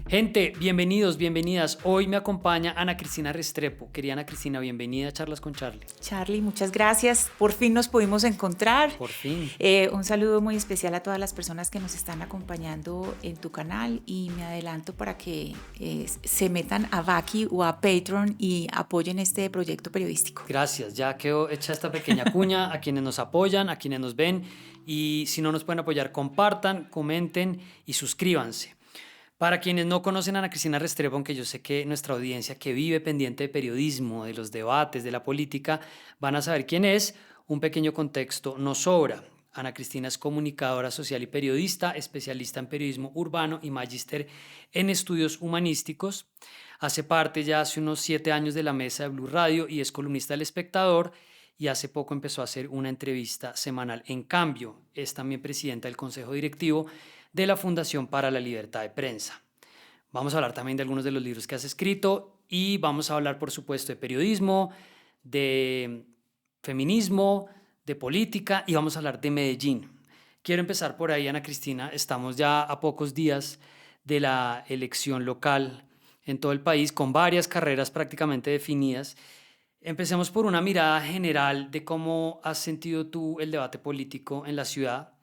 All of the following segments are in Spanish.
Gente, bienvenidos, bienvenidas. Hoy me acompaña Ana Cristina Restrepo. Querida Ana Cristina, bienvenida a Charlas con Charlie. Charlie, muchas gracias. Por fin nos pudimos encontrar. Por fin. Un saludo muy especial a todas las personas que nos están acompañando en tu canal y me adelanto para que se metan a Vaki o a Patreon y apoyen este proyecto periodístico. Gracias, ya quedó hecha esta pequeña cuña a quienes nos apoyan, a quienes nos ven y si no nos pueden apoyar, compartan, comenten y suscríbanse. Para quienes no conocen a Ana Cristina Restrepo, aunque yo sé que nuestra audiencia que vive pendiente de periodismo, de los debates, de la política, van a saber quién es, un pequeño contexto nos sobra. Ana Cristina es comunicadora social y periodista, especialista en periodismo urbano y magíster en estudios humanísticos. Hace parte ya hace unos 7 años de la mesa de Blue Radio y es columnista del Espectador y hace poco empezó a hacer una entrevista semanal en Cambio. Es también presidenta del Consejo Directivo de la Fundación para la Libertad de Prensa. Vamos a hablar también de algunos de los libros que has escrito y vamos a hablar, por supuesto, de periodismo, de feminismo, de política y vamos a hablar de Medellín. Quiero empezar por ahí, Ana Cristina. Estamos ya a pocos días de la elección local en todo el país, con varias carreras prácticamente definidas. Empecemos por una mirada general de cómo has sentido tú el debate político en la ciudad,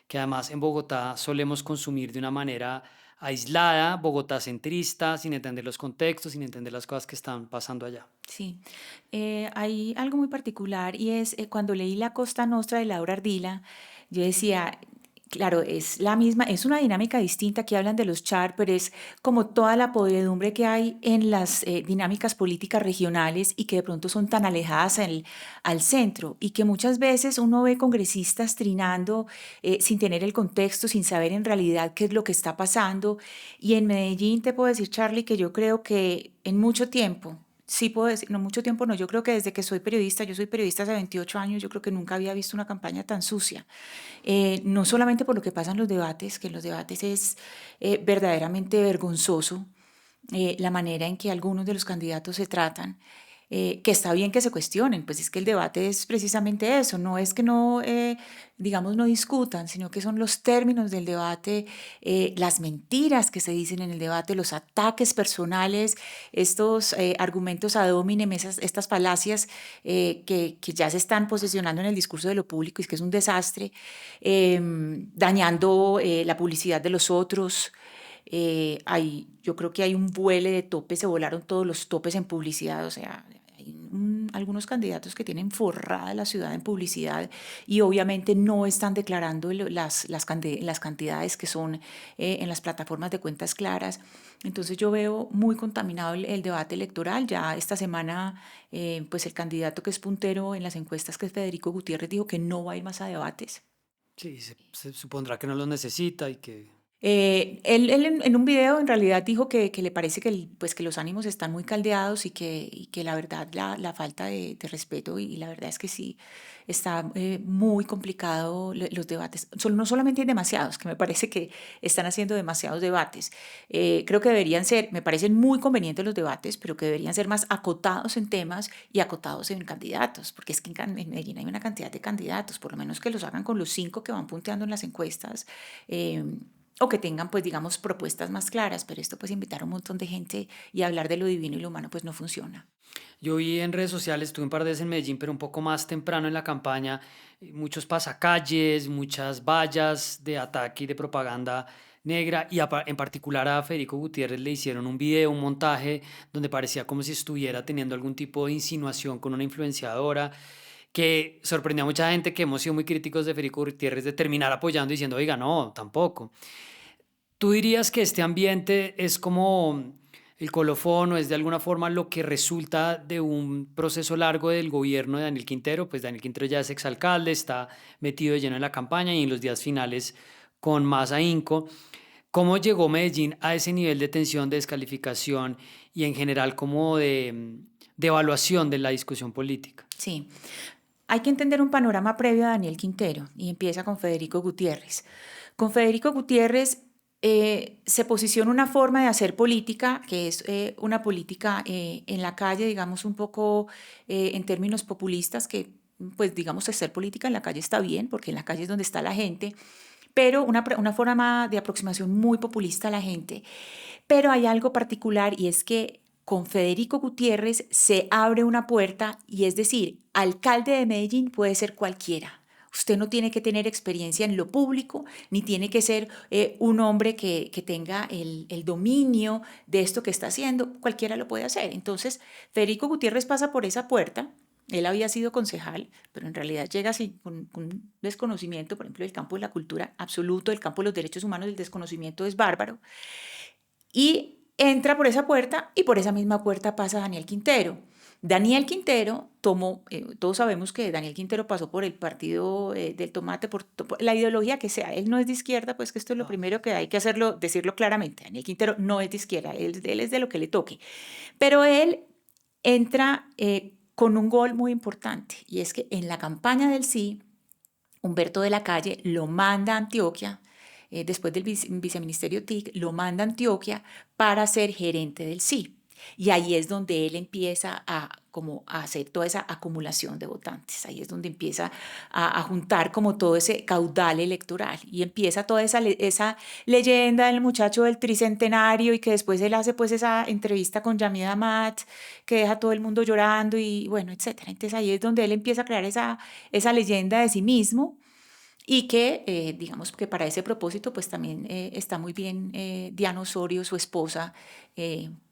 que además en Bogotá solemos consumir de una manera aislada, Bogotá centrista, sin entender los contextos, sin entender las cosas que están pasando allá. Sí, hay algo muy particular y es cuando leí La Costa Nostra de Laura Ardila, yo decía, claro, es la misma, es una dinámica distinta que hablan de los char, pero es como toda la podredumbre que hay en las dinámicas políticas regionales y que de pronto son tan alejadas al centro y que muchas veces uno ve congresistas trinando sin tener el contexto, sin saber en realidad qué es lo que está pasando. Y en Medellín te puedo decir, Charlie, que yo creo que en mucho tiempo, sí puedo decir, no mucho tiempo, no, yo creo que desde que soy periodista, yo soy periodista hace 28 años, yo creo que nunca había visto una campaña tan sucia. No solamente por lo que pasa en los debates, que en los debates es verdaderamente vergonzoso la manera en que algunos de los candidatos se tratan, que está bien que se cuestionen, pues es que el debate es precisamente eso, no es que no, digamos, no discutan, sino que son los términos del debate, las mentiras que se dicen en el debate, los ataques personales, estos argumentos ad hominem, estas falacias que ya se están posesionando en el discurso de lo público y es que es un desastre, dañando la publicidad de los otros. Yo creo que hay un vuele de topes, se volaron todos los topes en publicidad, o sea, hay algunos candidatos que tienen forrada la ciudad en publicidad y obviamente no están declarando las cantidades que son en las plataformas de cuentas claras. Entonces yo veo muy contaminado el debate electoral. Ya esta semana, pues el candidato que es puntero en las encuestas, que es Federico Gutiérrez, dijo que no va a ir más a debates. Sí, se supondrá que no los necesita y que... Él en un video en realidad dijo que le parece que, pues, que los ánimos están muy caldeados y que la verdad la falta de respeto y la verdad es que sí está muy complicado los debates. No solamente hay demasiados, que me parece que están haciendo demasiados debates. Creo que deberían ser, me parecen muy convenientes los debates, pero que deberían ser más acotados en temas y acotados en candidatos, porque es que en Medellín hay una cantidad de candidatos, por lo menos que los hagan con los 5 que van punteando en las encuestas. O que tengan, pues, digamos, propuestas más claras, pero esto, pues, invitar a un montón de gente y hablar de lo divino y lo humano, pues, no funciona. Yo vi en redes sociales, estuve un par de veces en Medellín, pero un poco más temprano en la campaña, muchos pasacalles, muchas vallas de ataque y de propaganda negra, y en particular a Federico Gutiérrez le hicieron un video, un montaje, donde parecía como si estuviera teniendo algún tipo de insinuación con una influenciadora, que sorprendió a mucha gente que hemos sido muy críticos de Federico Gutiérrez de terminar apoyando y diciendo, oiga, no, tampoco. ¿Tú dirías que este ambiente es como el colofón o es de alguna forma lo que resulta de un proceso largo del gobierno de Daniel Quintero? Pues Daniel Quintero ya es exalcalde, está metido de lleno en la campaña y en los días finales con más ahínco. ¿Cómo llegó Medellín a ese nivel de tensión, de descalificación y en general como de evaluación de la discusión política? Sí, hay que entender un panorama previo a Daniel Quintero y empieza con Federico Gutiérrez. Con Federico Gutiérrez se posiciona una forma de hacer política, que es una política en la calle, digamos, un poco en términos populistas, que pues digamos hacer política en la calle está bien, porque en la calle es donde está la gente, pero una forma de aproximación muy populista a la gente. Pero hay algo particular y es que con Federico Gutiérrez se abre una puerta y es decir, alcalde de Medellín puede ser cualquiera. Usted no tiene que tener experiencia en lo público, ni tiene que ser un hombre que tenga el dominio de esto que está haciendo. Cualquiera lo puede hacer. Entonces, Federico Gutiérrez pasa por esa puerta. Él había sido concejal, pero en realidad llega así con un desconocimiento, por ejemplo, del campo de la cultura absoluto, del campo de los derechos humanos, el desconocimiento es bárbaro. Y entra por esa puerta y por esa misma puerta pasa Daniel Quintero. Daniel Quintero tomó, todos sabemos que Daniel Quintero pasó por el partido del tomate, por la ideología que sea. Él no es de izquierda, pues que esto es lo primero que hay que hacerlo, decirlo claramente. Daniel Quintero no es de izquierda, él es de lo que le toque. Pero él entra con un gol muy importante y es que en la campaña del sí, Humberto de la Calle lo manda a Antioquia, después del viceministerio TIC, lo manda a Antioquia para ser gerente del sí. Y ahí es donde él empieza como a hacer toda esa acumulación de votantes. Ahí es donde empieza a juntar como todo ese caudal electoral. Y empieza toda esa leyenda del muchacho del tricentenario y que después él hace pues esa entrevista con Yamid Amat que deja a todo el mundo llorando y bueno, etcétera. Entonces ahí es donde él empieza a crear esa leyenda de sí mismo. Y que, digamos que para ese propósito, pues también está muy bien Diana Osorio, su esposa,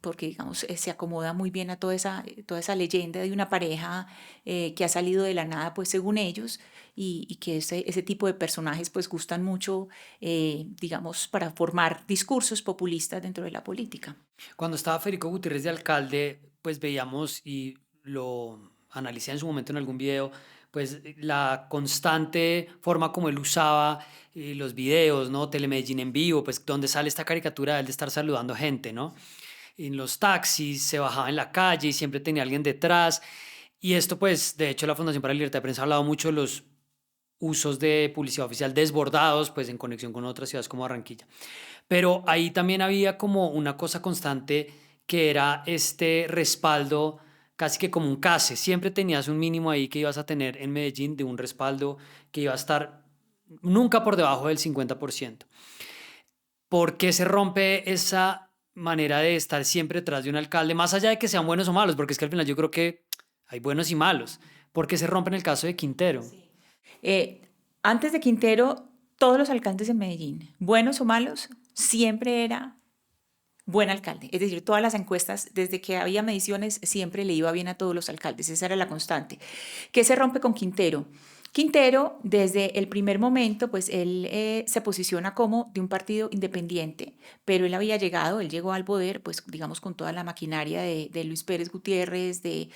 porque, digamos, se acomoda muy bien a toda esa leyenda de una pareja que ha salido de la nada, pues según ellos, y que ese tipo de personajes, pues gustan mucho, digamos, para formar discursos populistas dentro de la política. Cuando estaba Federico Gutiérrez de alcalde, pues veíamos y lo analicé en su momento en algún video, pues la constante forma como él usaba los videos, ¿no? Telemedellín en vivo, pues donde sale esta caricatura de él de estar saludando gente, ¿no? En los taxis, se bajaba en la calle y siempre tenía alguien detrás. Y esto, pues, de hecho, la Fundación para la Libertad de Prensa ha hablado mucho de los usos de publicidad oficial desbordados, pues en conexión con otras ciudades como Barranquilla. Pero ahí también había como una cosa constante que era este respaldo casi que como un case. Siempre tenías un mínimo ahí que ibas a tener en Medellín de un respaldo que iba a estar nunca por debajo del 50%. ¿Por qué se rompe esa manera de estar siempre detrás de un alcalde, más allá de que sean buenos o malos? Porque es que al final yo creo que hay buenos y malos. ¿Por qué se rompe en el caso de Quintero? Sí. Antes de Quintero, todos los alcaldes en Medellín, buenos o malos, siempre era buen alcalde. Es decir, todas las encuestas, desde que había mediciones, siempre le iba bien a todos los alcaldes. Esa era la constante. ¿Qué se rompe con Quintero? Quintero, desde el primer momento, pues él se posiciona como de un partido independiente, pero él había llegado, él llegó al poder, pues digamos con toda la maquinaria de Luis Pérez Gutiérrez, de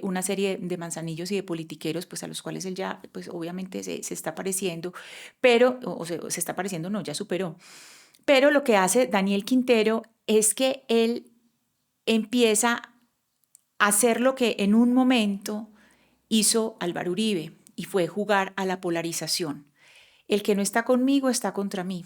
una serie de manzanillos y de politiqueros, pues a los cuales él ya, pues obviamente se está pareciendo, pero, se está pareciendo, no, ya superó. Pero lo que hace Daniel Quintero es que él empieza a hacer lo que en un momento hizo Álvaro Uribe y fue jugar a la polarización. El que no está conmigo está contra mí.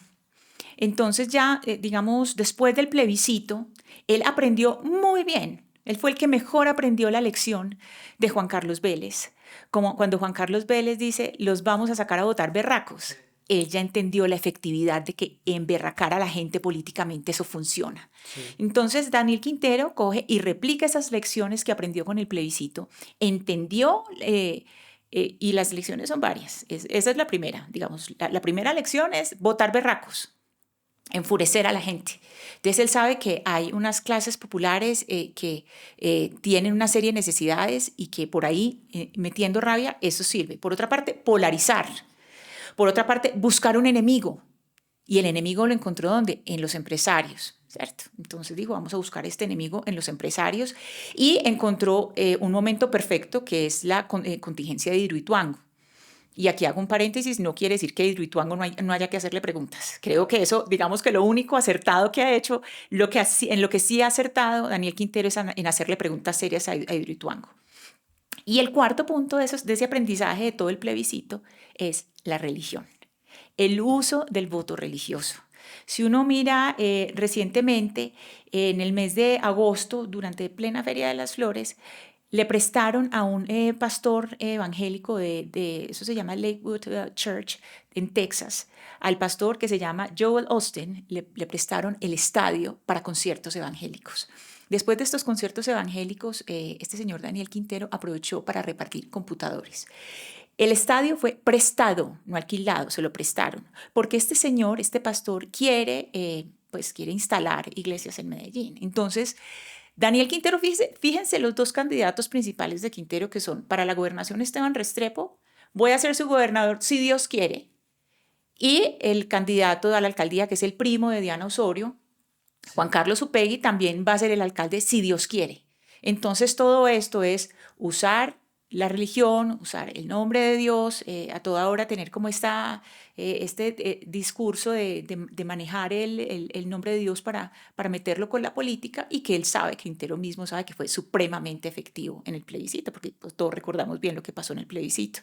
Entonces ya, digamos, después del plebiscito, él aprendió muy bien. Él fue el que mejor aprendió la lección de Juan Carlos Vélez. Como cuando Juan Carlos Vélez dice, los vamos a sacar a votar berracos. Él ya entendió la efectividad de que emberracar a la gente políticamente eso funciona. Sí. Entonces Daniel Quintero coge y replica esas lecciones que aprendió con el plebiscito, entendió y las lecciones son varias. Esa es la primera, digamos. La primera lección es votar berracos, enfurecer a la gente. Entonces él sabe que hay unas clases populares que tienen una serie de necesidades y que por ahí, metiendo rabia, eso sirve. Por otra parte, polarizar. Por otra parte, buscar un enemigo. Y el enemigo lo encontró ¿dónde? En los empresarios, ¿cierto? Entonces dijo, vamos a buscar este enemigo en los empresarios y encontró un momento perfecto que es la contingencia de Hidroituango. Y aquí hago un paréntesis, no quiere decir que Hidroituango no haya que hacerle preguntas. Creo que eso, digamos que lo único acertado que ha hecho, en lo que sí ha acertado Daniel Quintero es en hacerle preguntas serias a Hidroituango. Y el cuarto punto de ese aprendizaje de todo el plebiscito es la religión, el uso del voto religioso. Si uno mira recientemente, en el mes de agosto, durante plena Feria de las Flores, le prestaron a un pastor evangélico eso se llama Lakewood Church en Texas, al pastor que se llama Joel Austin, le prestaron el estadio para conciertos evangélicos. Después de estos conciertos evangélicos, este señor Daniel Quintero aprovechó para repartir computadores. El estadio fue prestado, no alquilado, se lo prestaron, porque este señor, este pastor, quiere instalar iglesias en Medellín. Entonces, Daniel Quintero, fíjense los dos candidatos principales de Quintero que son para la gobernación Esteban Restrepo, voy a ser su gobernador si Dios quiere, y el candidato a la alcaldía que es el primo de Diana Osorio, Juan Carlos Upegui, también va a ser el alcalde si Dios quiere. Entonces todo esto es usar la religión, usar el nombre de Dios, a toda hora tener como este discurso de manejar el nombre de Dios para meterlo con la política, y que él sabe, que Quintero mismo sabe que fue supremamente efectivo en el plebiscito, porque pues, todos recordamos bien lo que pasó en el plebiscito.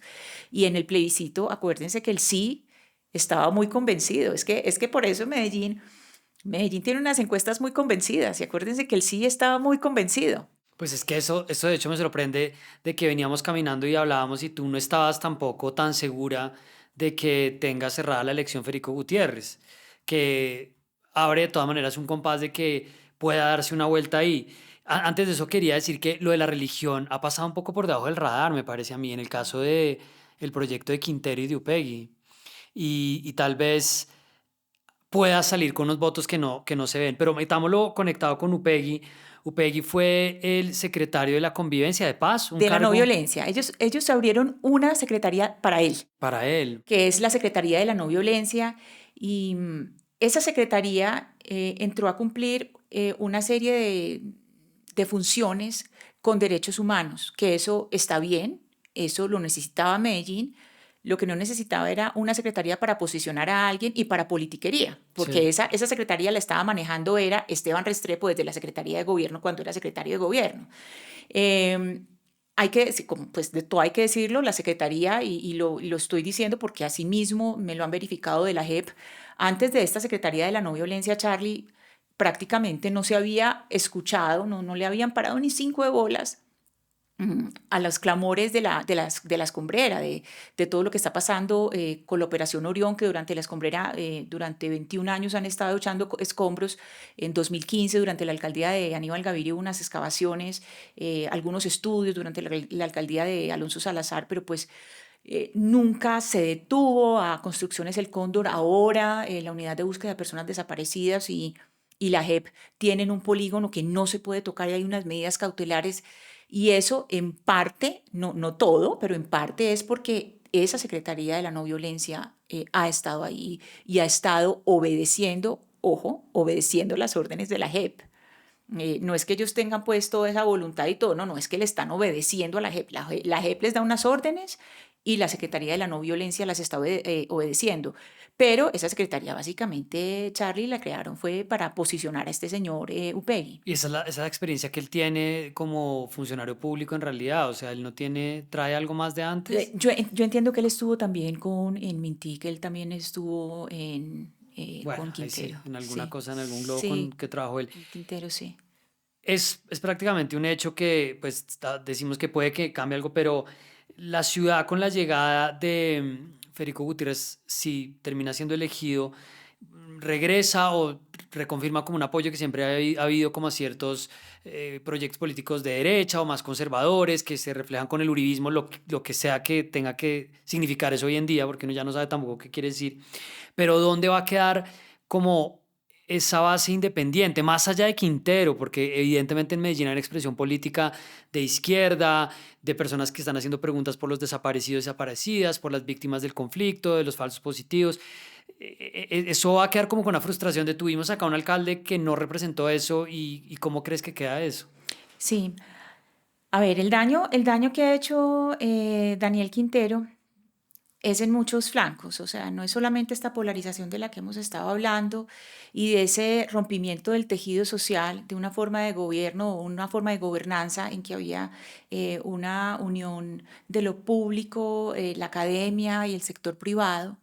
Y en el plebiscito, acuérdense que el sí estaba muy convencido. Es que por eso Medellín tiene unas encuestas muy convencidas, y acuérdense que el sí estaba muy convencido. Pues es que eso de hecho me sorprende, de que veníamos caminando y hablábamos y tú no estabas tampoco tan segura de que tenga cerrada la elección Federico Gutiérrez, que abre de todas maneras un compás de que pueda darse una vuelta ahí. Antes de eso quería decir que lo de la religión ha pasado un poco por debajo del radar, me parece a mí, en el caso de el proyecto de Quintero y de Upegui. Y tal vez pueda salir con unos votos que no se ven. Pero metámoslo conectado con Upegui. Upegui fue el secretario de la Convivencia de Paz, un De la no cargo violencia. Ellos abrieron una secretaría para él, para él. que es la Secretaría de la No Violencia, y esa secretaría entró a cumplir una serie de funciones con derechos humanos, que eso está bien, eso lo necesitaba Medellín. Lo que no necesitaba era una secretaría para posicionar a alguien y para politiquería, porque Sí. esa secretaría la estaba manejando era Esteban Restrepo desde la Secretaría de Gobierno, cuando era secretario de Gobierno. Eh, Hay que, pues de todo hay que decirlo, la Secretaría, y lo estoy diciendo porque así mismo me lo han verificado de la JEP, antes de esta Secretaría de la No Violencia, Charlie, prácticamente no se había escuchado, no le habían parado ni cinco de bolas a los clamores de la escombrera, de todo lo que está pasando con la Operación Orión, que durante la escombrera, durante 21 años han estado echando escombros. En 2015, durante la alcaldía de Aníbal Gaviria, hubo unas excavaciones, algunos estudios durante la alcaldía de Alonso Salazar, pero pues nunca se detuvo a Construcciones El Cóndor. Ahora la unidad de búsqueda de personas desaparecidas y la JEP tienen un polígono que no se puede tocar, y hay unas medidas cautelares, y eso en parte, no todo, pero en parte es porque esa Secretaría de la No Violencia ha estado ahí y ha estado obedeciendo, ojo, obedeciendo las órdenes de la JEP. No es que ellos tengan pues toda esa voluntad y todo, no, es que le están obedeciendo a la JEP. La JEP les da unas órdenes y la Secretaría de la No Violencia las está obedeciendo. Pero esa secretaría básicamente, Charlie, la crearon fue para posicionar a este señor Upegui. Y esa es la experiencia que él tiene como funcionario público en realidad. O sea, él no tiene, trae algo más de antes. Yo entiendo que él estuvo también en Mintic, él también estuvo Bueno, con ahí sí, Quintero. en alguna Sí, cosa, en algún globo con sí, que trabajó él. Quintero, sí. Es prácticamente un hecho que, pues, decimos que puede que cambie algo, pero la ciudad con la llegada de Federico Gutiérrez, si termina siendo elegido, regresa o reconfirma como un apoyo que siempre ha habido como a ciertos proyectos políticos de derecha o más conservadores que se reflejan con el uribismo, lo que sea que tenga que significar eso hoy en día, porque uno ya no sabe tampoco qué quiere decir, pero ¿dónde va a quedar como esa base independiente, más allá de Quintero? Porque evidentemente en Medellín hay una expresión política de izquierda, de personas que están haciendo preguntas por los desaparecidos y desaparecidas, por las víctimas del conflicto, de los falsos positivos. Eso va a quedar como con una frustración de tuvimos acá un alcalde que no representó eso, y ¿cómo crees que queda eso? Sí, a ver, el daño que ha hecho Daniel Quintero es en muchos flancos, o sea, no es solamente esta polarización de la que hemos estado hablando y de ese rompimiento del tejido social, de una forma de gobierno o una forma de gobernanza en que había una unión de lo público, la academia y el sector privado,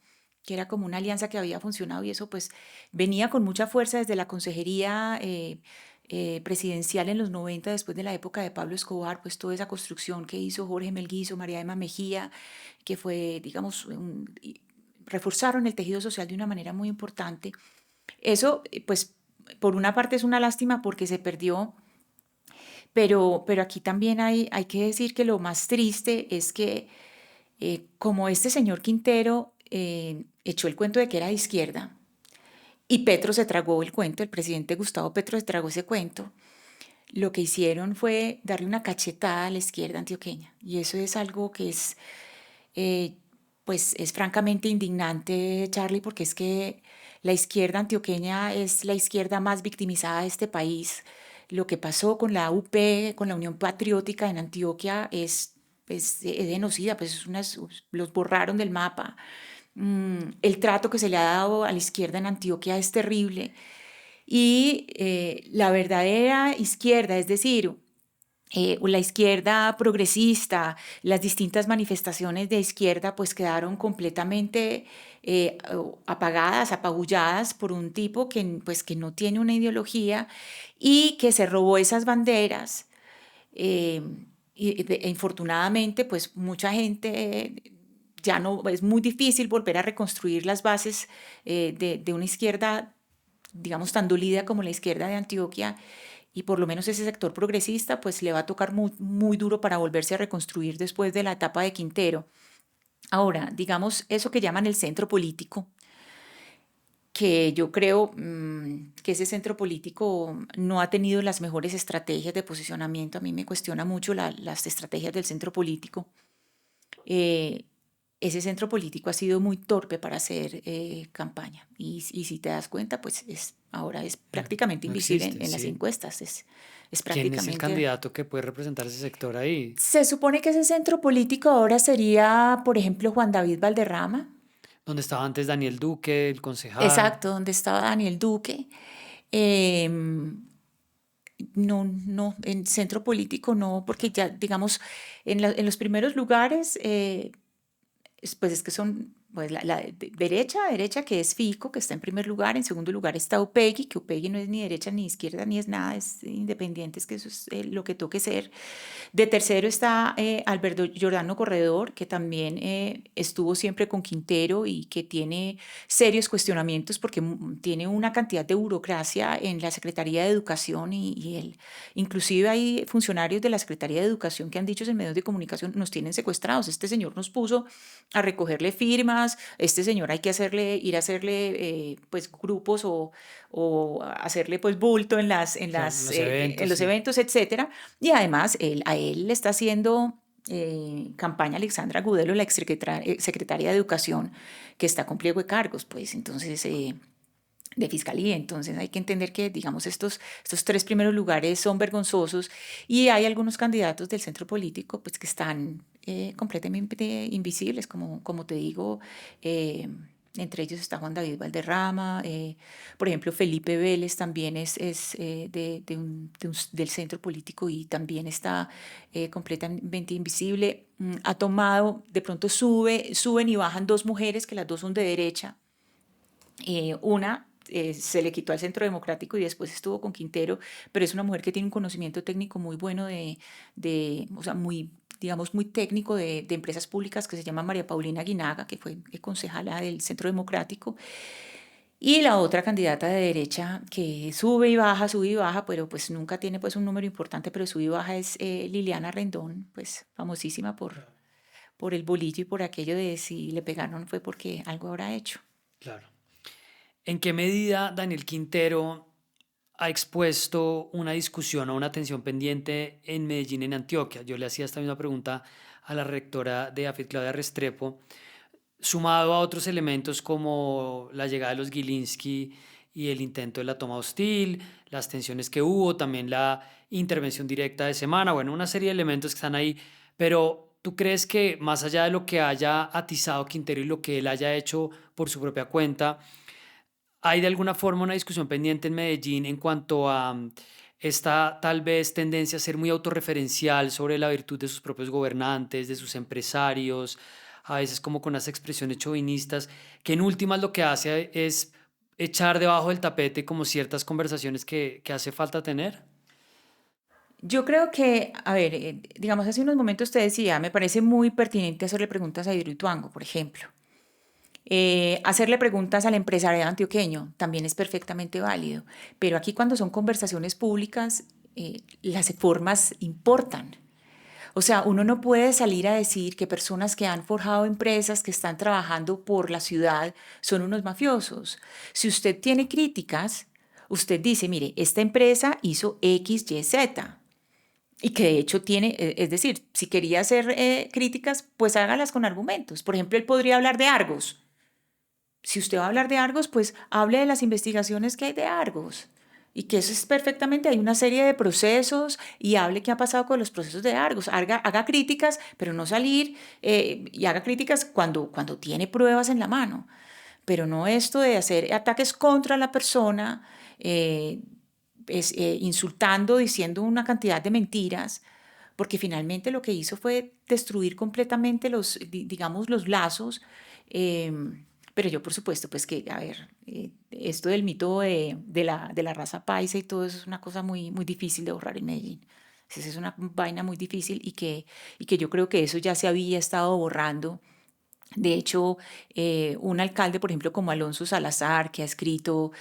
que era como una alianza que había funcionado, y eso pues venía con mucha fuerza desde la consejería. presidencial en los 90, después de la época de Pablo Escobar, pues toda esa construcción que hizo Jorge Melguizo, María Emma Mejía, que fue, digamos, reforzaron el tejido social de una manera muy importante. Eso, pues, por una parte es una lástima porque se perdió, pero aquí también hay que decir que lo más triste es que como este señor Quintero echó el cuento de que era de izquierda y Petro se tragó el cuento, el presidente Gustavo Petro se tragó ese cuento, lo que hicieron fue darle una cachetada a la izquierda antioqueña. Y eso es algo que es, eh, pues, es francamente indignante, Charlie, porque es que la izquierda antioqueña es la izquierda más victimizada de este país. Lo que pasó con la UP, con la Unión Patriótica en Antioquia, es genocida, pues los borraron del mapa. El trato que se le ha dado a la izquierda en Antioquia es terrible. Y la verdadera izquierda, es decir, la izquierda progresista, las distintas manifestaciones de izquierda, pues quedaron completamente apagadas, apabulladas por un tipo pues, que no tiene una ideología y que se robó esas banderas. eh, Infortunadamente, pues mucha gente ya no, es muy difícil volver a reconstruir las bases de una izquierda, digamos, tan dolida como la izquierda de Antioquia, y por lo menos ese sector progresista, pues le va a tocar muy, muy duro para volverse a reconstruir después de la etapa de Quintero. Ahora, digamos, eso que llaman el centro político, que yo creo que ese centro político no ha tenido las mejores estrategias de posicionamiento. A mí me cuestiona mucho las estrategias del centro político. Eh, Ese centro político ha sido muy torpe para hacer campaña y si te das cuenta, pues ahora es prácticamente No invisible existe, en las sí. encuestas, es ¿Quién es el prácticamente... candidato que puede representar ese sector ahí? Se supone que ese centro político ahora sería, por ejemplo, Juan David Valderrama, Donde estaba antes Daniel Duque, el concejal. exacto, donde estaba Daniel Duque. Em, no, no, en centro político no, porque ya, digamos, en los primeros lugares pues es que son pues derecha, que es Fico, que está en primer lugar. En segundo lugar está Upegui, que Upegui no es ni derecha ni izquierda ni es nada, es independiente, es que eso es lo que toque ser. De tercero está Alberto Giordano Corredor, que también estuvo siempre con Quintero y que tiene serios cuestionamientos porque tiene una cantidad de burocracia en la Secretaría de Educación inclusive hay funcionarios de la Secretaría de Educación que han dicho en medios de comunicación, nos tienen secuestrados, este señor nos puso a recogerle firmas, este señor hay que ir a hacerle pues grupos o hacerle pues bulto Claro, en los en eventos, los sí. eventos, etcétera. Y además a él le está haciendo campaña Alexandra Gudelo, la secretaria de Educación, que está con pliego de cargos, pues entonces de fiscalía. Entonces hay que entender que, digamos, estos tres primeros lugares son vergonzosos y hay algunos candidatos del centro político pues, que están completamente invisibles, como te digo. Entre ellos está Juan David Valderrama, por ejemplo, Felipe Vélez también es del centro político y también está completamente invisible. Ha tomado, de pronto suben y bajan dos mujeres, que las dos son de derecha. Una se le quitó al Centro Democrático y después estuvo con Quintero, pero es una mujer que tiene un conocimiento técnico muy bueno o sea, muy, digamos, muy técnico de empresas públicas, que se llama María Paulina Guinaga, que fue concejala del Centro Democrático. Y la otra candidata de derecha que sube y baja, pero pues nunca tiene pues un número importante, pero sube y baja es Liliana Rendón, pues famosísima por el bolillo y por aquello de si le pegaron fue porque algo habrá hecho. Claro. ¿En qué medida Daniel Quintero ha expuesto una discusión o una tensión pendiente en Medellín, en Antioquia? Yo le hacía esta misma pregunta a la rectora de AFIT, Claudia Restrepo, sumado a otros elementos como la llegada de los Gilinski y el intento de la toma hostil, las tensiones que hubo, también la intervención directa de Semana, bueno, una serie de elementos que están ahí, pero ¿tú crees que más allá de lo que haya atizado Quintero y lo que él haya hecho por su propia cuenta, hay de alguna forma una discusión pendiente en Medellín en cuanto a esta tal vez tendencia a ser muy autorreferencial sobre la virtud de sus propios gobernantes, de sus empresarios, a veces como con unas expresiones chauvinistas, que en últimas lo que hace es echar debajo del tapete como ciertas conversaciones que hace falta tener? Yo creo que, a ver, digamos, hace unos momentos te decía, me parece muy pertinente hacerle preguntas a Hidroituango, por ejemplo. Hacerle preguntas al empresariado antioqueño también es perfectamente válido, pero aquí cuando son conversaciones públicas, las formas importan. O sea, uno no puede salir a decir que personas que han forjado empresas, que están trabajando por la ciudad, son unos mafiosos. Si usted tiene críticas, usted dice, mire, esta empresa hizo X, Y, Z. Y que de hecho tiene, es decir, si quería hacer críticas, pues hágalas con argumentos. Por ejemplo, él podría hablar de Argos. Si usted va a hablar de Argos, pues hable de las investigaciones que hay de Argos. Y que eso es perfectamente, hay una serie de procesos y hable qué ha pasado con los procesos de Argos. Haga críticas, pero no salir y haga críticas cuando tiene pruebas en la mano. Pero no esto de hacer ataques contra la persona, insultando, diciendo una cantidad de mentiras, porque finalmente lo que hizo fue destruir completamente digamos, los lazos. eh, pero yo, por supuesto, pues que, a ver, esto del mito de la raza paisa y todo eso es una cosa muy, muy difícil de borrar en Medellín. Esa es una vaina muy difícil y que yo creo que eso ya se había estado borrando. De hecho, un alcalde, por ejemplo, como Alonso Salazar, que ha escrito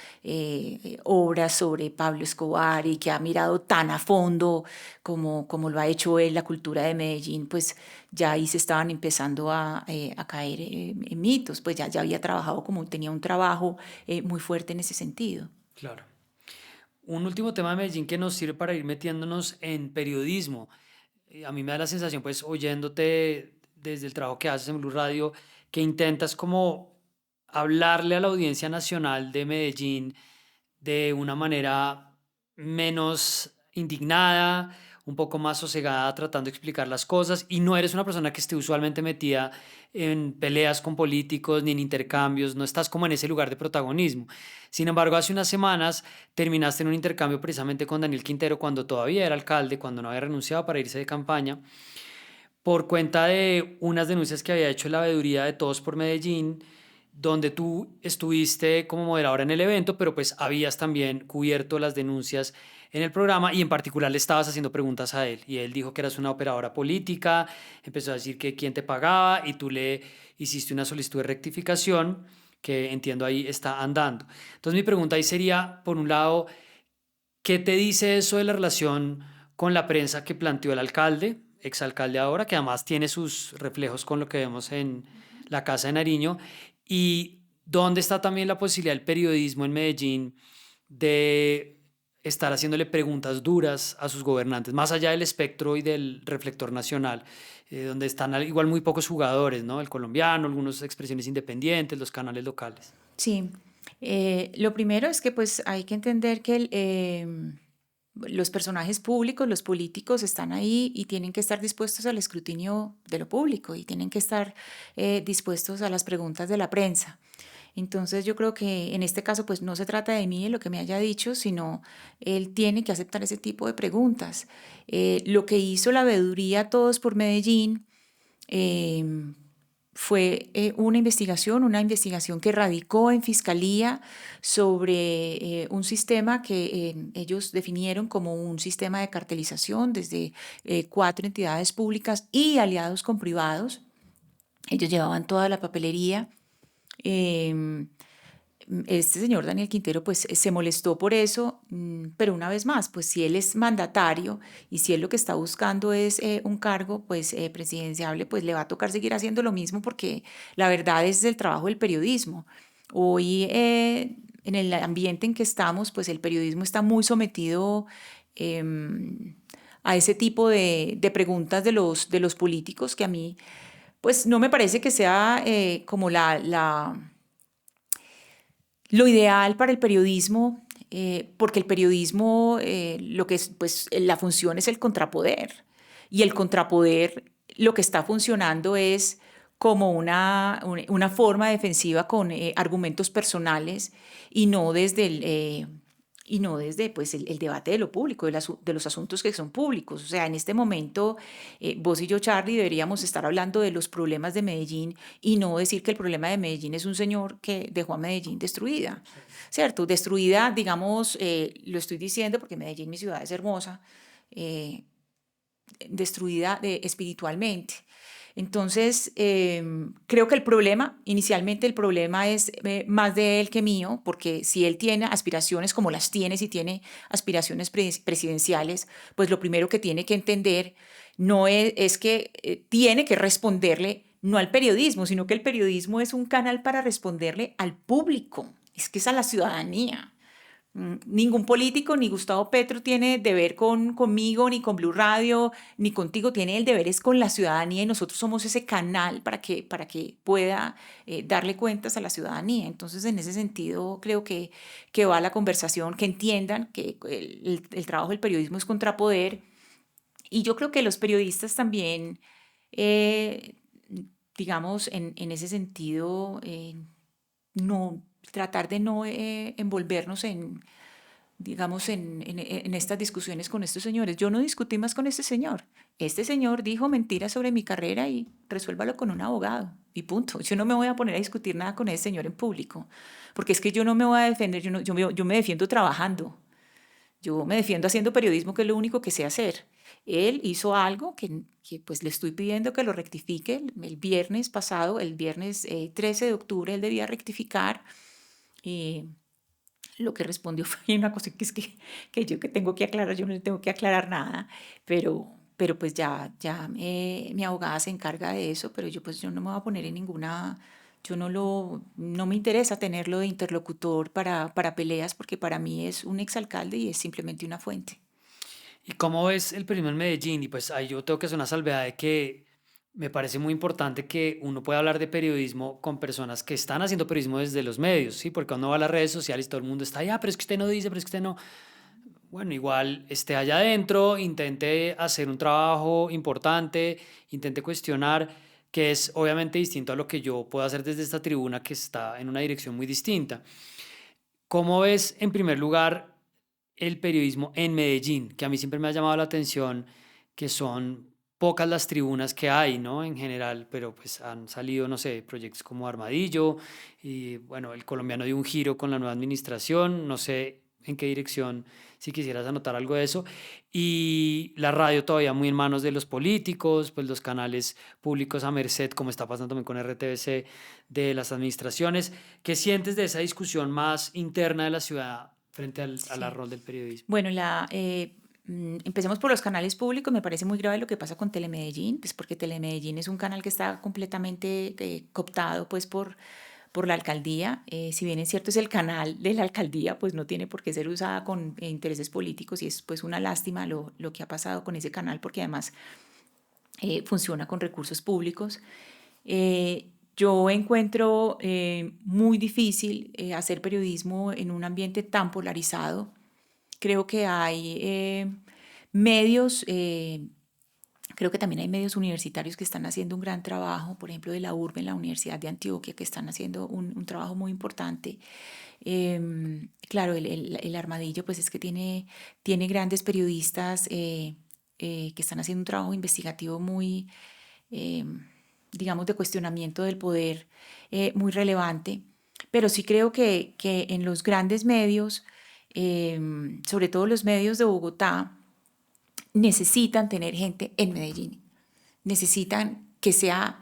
obras sobre Pablo Escobar y que ha mirado tan a fondo como lo ha hecho él la cultura de Medellín, pues ya ahí se estaban empezando a caer en mitos, pues ya había trabajado como tenía un trabajo muy fuerte en ese sentido. Claro. Un último tema de Medellín que nos sirve para ir metiéndonos en periodismo. A mí me da la sensación, pues, oyéndote desde el trabajo que haces en Blue Radio, que intentas como hablarle a la audiencia nacional de Medellín de una manera menos indignada, un poco más sosegada, tratando de explicar las cosas, y no eres una persona que esté usualmente metida en peleas con políticos ni en intercambios, no estás como en ese lugar de protagonismo. Sin embargo, hace unas semanas terminaste en un intercambio precisamente con Daniel Quintero cuando todavía era alcalde, cuando no había renunciado para irse de campaña, por cuenta de unas denuncias que había hecho la veeduría de Todos por Medellín, donde tú estuviste como moderadora en el evento, pero pues habías también cubierto las denuncias en el programa y en particular le estabas haciendo preguntas a él y él dijo que eras una operadora política, empezó a decir que quién te pagaba y tú le hiciste una solicitud de rectificación que entiendo ahí está andando. Entonces mi pregunta ahí sería, por un lado, ¿qué te dice eso de la relación con la prensa que planteó el alcalde, exalcalde ahora, que además tiene sus reflejos con lo que vemos en la Casa de Nariño? ¿Y dónde está también la posibilidad del periodismo en Medellín de estar haciéndole preguntas duras a sus gobernantes, más allá del espectro y del reflector nacional, donde están igual muy pocos jugadores, ¿no? El colombiano, algunas expresiones independientes, los canales locales. Sí, lo primero es que pues hay que entender que los personajes públicos, los políticos están ahí y tienen que estar dispuestos al escrutinio de lo público y tienen que estar dispuestos a las preguntas de la prensa. Entonces yo creo que en este caso pues no se trata de mí, de lo que me haya dicho, sino él tiene que aceptar ese tipo de preguntas. Lo que hizo la veeduría Todos por Medellín eh, fue una investigación que radicó en fiscalía sobre un sistema que ellos definieron como un sistema de cartelización desde 4 entidades públicas y aliados con privados. Ellos llevaban toda la papelería. em, este señor Daniel Quintero pues se molestó por eso, pero una vez más, pues si él es mandatario y si él lo que está buscando es un cargo pues presidenciable, pues le va a tocar seguir haciendo lo mismo porque la verdad es el trabajo del periodismo. Hoy en el ambiente en que estamos, pues el periodismo está muy sometido em, a ese tipo de preguntas de los políticos que a mí pues no me parece que sea como lo ideal para el periodismo, porque el periodismo, lo que es, pues la función es el contrapoder. Y el contrapoder lo que está funcionando es como una forma defensiva con argumentos personales y no desde y no desde pues, el debate de lo público, de los asuntos que son públicos. O sea, en este momento, vos y yo, Charlie, deberíamos estar hablando de los problemas de Medellín y no decir que el problema de Medellín es un señor que dejó a Medellín destruida, ¿cierto? Destruida, digamos, lo estoy diciendo porque Medellín, mi ciudad, es hermosa, eh, destruida espiritualmente. Entonces, creo que inicialmente el problema es más de él que mío, porque si él tiene aspiraciones como las tiene, si tiene aspiraciones presidenciales, pues lo primero que tiene que entender no es que tiene que responderle no al periodismo, sino que el periodismo es un canal para responderle al público, es que es a la ciudadanía. Ningún político, ni Gustavo Petro tiene deber conmigo, ni con Blue Radio, ni contigo. Tiene el deber es con la ciudadanía y nosotros somos ese canal para que pueda darle cuentas a la ciudadanía. Entonces, en ese sentido, creo que va la conversación, que entiendan que el trabajo del periodismo es contrapoder. Y yo creo que los periodistas también, eh, digamos, en ese sentido, no tratar de no envolvernos digamos, en estas discusiones con estos señores. Yo no discutí más con este señor. Este señor dijo mentiras sobre mi carrera y resuélvalo con un abogado. Y punto. Yo no me voy a poner a discutir nada con ese señor en público, porque es que yo no me voy a defender, yo me defiendo trabajando. Yo me defiendo haciendo periodismo, que es lo único que sé hacer. Él hizo algo que pues le estoy pidiendo que lo rectifique. El viernes pasado, el viernes 13 de octubre, él debía rectificar. Eh, lo que respondió fue una cosa que es que yo que tengo que aclarar, yo no le tengo que aclarar nada, pero pues ya mi abogada se encarga de eso, pero yo no me voy a poner en ninguna, no me interesa tenerlo de interlocutor para peleas, porque para mí es un exalcalde y es simplemente una fuente. ¿Y cómo ves el periodismo en Medellín? Y pues ahí yo tengo que hacer una salvedad de que me parece muy importante que uno pueda hablar de periodismo con personas que están haciendo periodismo desde los medios, ¿sí? Porque cuando uno va a las redes sociales todo el mundo está, ya, pero es que usted no dice, pero es que usted no. Bueno, igual esté allá adentro, intente hacer un trabajo importante, intente cuestionar, que es obviamente distinto a lo que yo puedo hacer desde esta tribuna que está en una dirección muy distinta. ¿Cómo ves, en primer lugar, el periodismo en Medellín? Que a mí siempre me ha llamado la atención que son pocas las tribunas que hay, ¿no? En general, pero pues han salido, no sé, proyectos como Armadillo y bueno, el colombiano dio un giro con la nueva administración, no sé en qué dirección, si quisieras anotar algo de eso. Y la radio todavía muy en manos de los políticos, pues los canales públicos a merced, como está pasando también con RTBC, de las administraciones. ¿Qué sientes de esa discusión más interna de la ciudad frente al Sí. rol del periodismo? Bueno, empecemos por los canales públicos. Me parece muy grave lo que pasa con Telemedellín, pues porque Telemedellín es un canal que está completamente cooptado pues por la alcaldía. Si bien es cierto es el canal de la alcaldía, pues no tiene por qué ser usada con intereses políticos y es pues una lástima lo que ha pasado con ese canal porque además funciona con recursos públicos. Yo encuentro muy difícil hacer periodismo en un ambiente tan polarizado. Creo que hay medios, creo que también hay medios universitarios que están haciendo un gran trabajo, por ejemplo, de la URBE en la Universidad de Antioquia, que están haciendo un trabajo muy importante. Claro, el Armadillo, pues es que tiene grandes periodistas que están haciendo un trabajo investigativo muy, eh, digamos, de cuestionamiento del poder muy relevante. Pero sí creo que en los grandes medios, sobre todo los medios de Bogotá, necesitan tener gente en Medellín. Necesitan que sea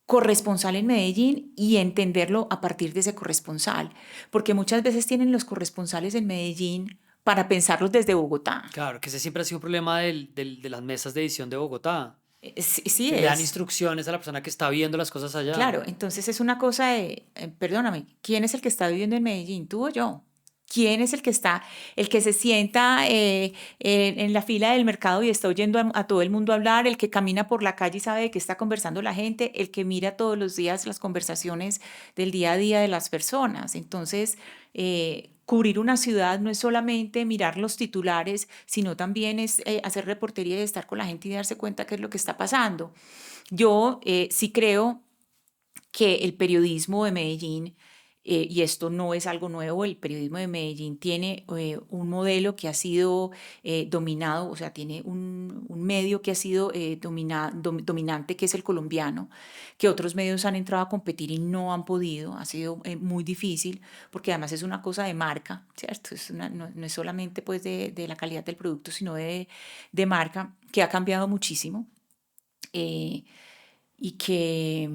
corresponsal en Medellín y entenderlo a partir de ese corresponsal, porque muchas veces tienen los corresponsales en Medellín para pensarlos desde Bogotá. Claro, que ese siempre ha sido un problema de las mesas de edición de Bogotá, Sí, sí que le dan es, instrucciones a la persona que está viendo las cosas allá. claro, entonces es una cosa de, perdóname, ¿quién es el que está viviendo en Medellín, tú o yo? ¿Quién es el que se sienta en la fila del mercado y está oyendo a todo el mundo hablar, el que camina por la calle y sabe de qué está conversando la gente, el que mira todos los días las conversaciones del día a día de las personas? Entonces, cubrir una ciudad no es solamente mirar los titulares, sino también es hacer reportería y estar con la gente y darse cuenta qué es lo que está pasando. Yo sí creo que el periodismo de Medellín Y esto no es algo nuevo, el periodismo de Medellín tiene un modelo que ha sido dominado, o sea, tiene un medio que ha sido dominante, que es el colombiano, que otros medios han entrado a competir y no han podido, ha sido muy difícil, porque además es una cosa de marca, ¿cierto? No es solamente pues de la calidad del producto, sino de marca, que ha cambiado muchísimo eh, y que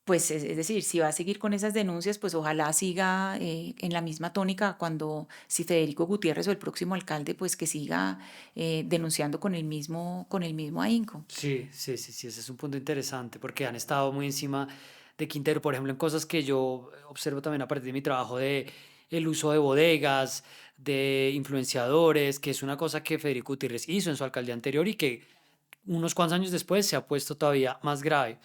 pues es decir, si va a seguir con esas denuncias, pues ojalá siga en la misma tónica cuando, si Federico Gutiérrez o el próximo alcalde, pues que siga denunciando con el mismo ahínco. Sí, sí, sí, sí, ese es un punto interesante porque han estado muy encima de Quintero, por ejemplo, en cosas que yo observo también a partir de mi trabajo de el uso de bodegas, de influenciadores, que es una cosa que Federico Gutiérrez hizo en su alcaldía anterior y que unos cuantos años después se ha puesto todavía más grave.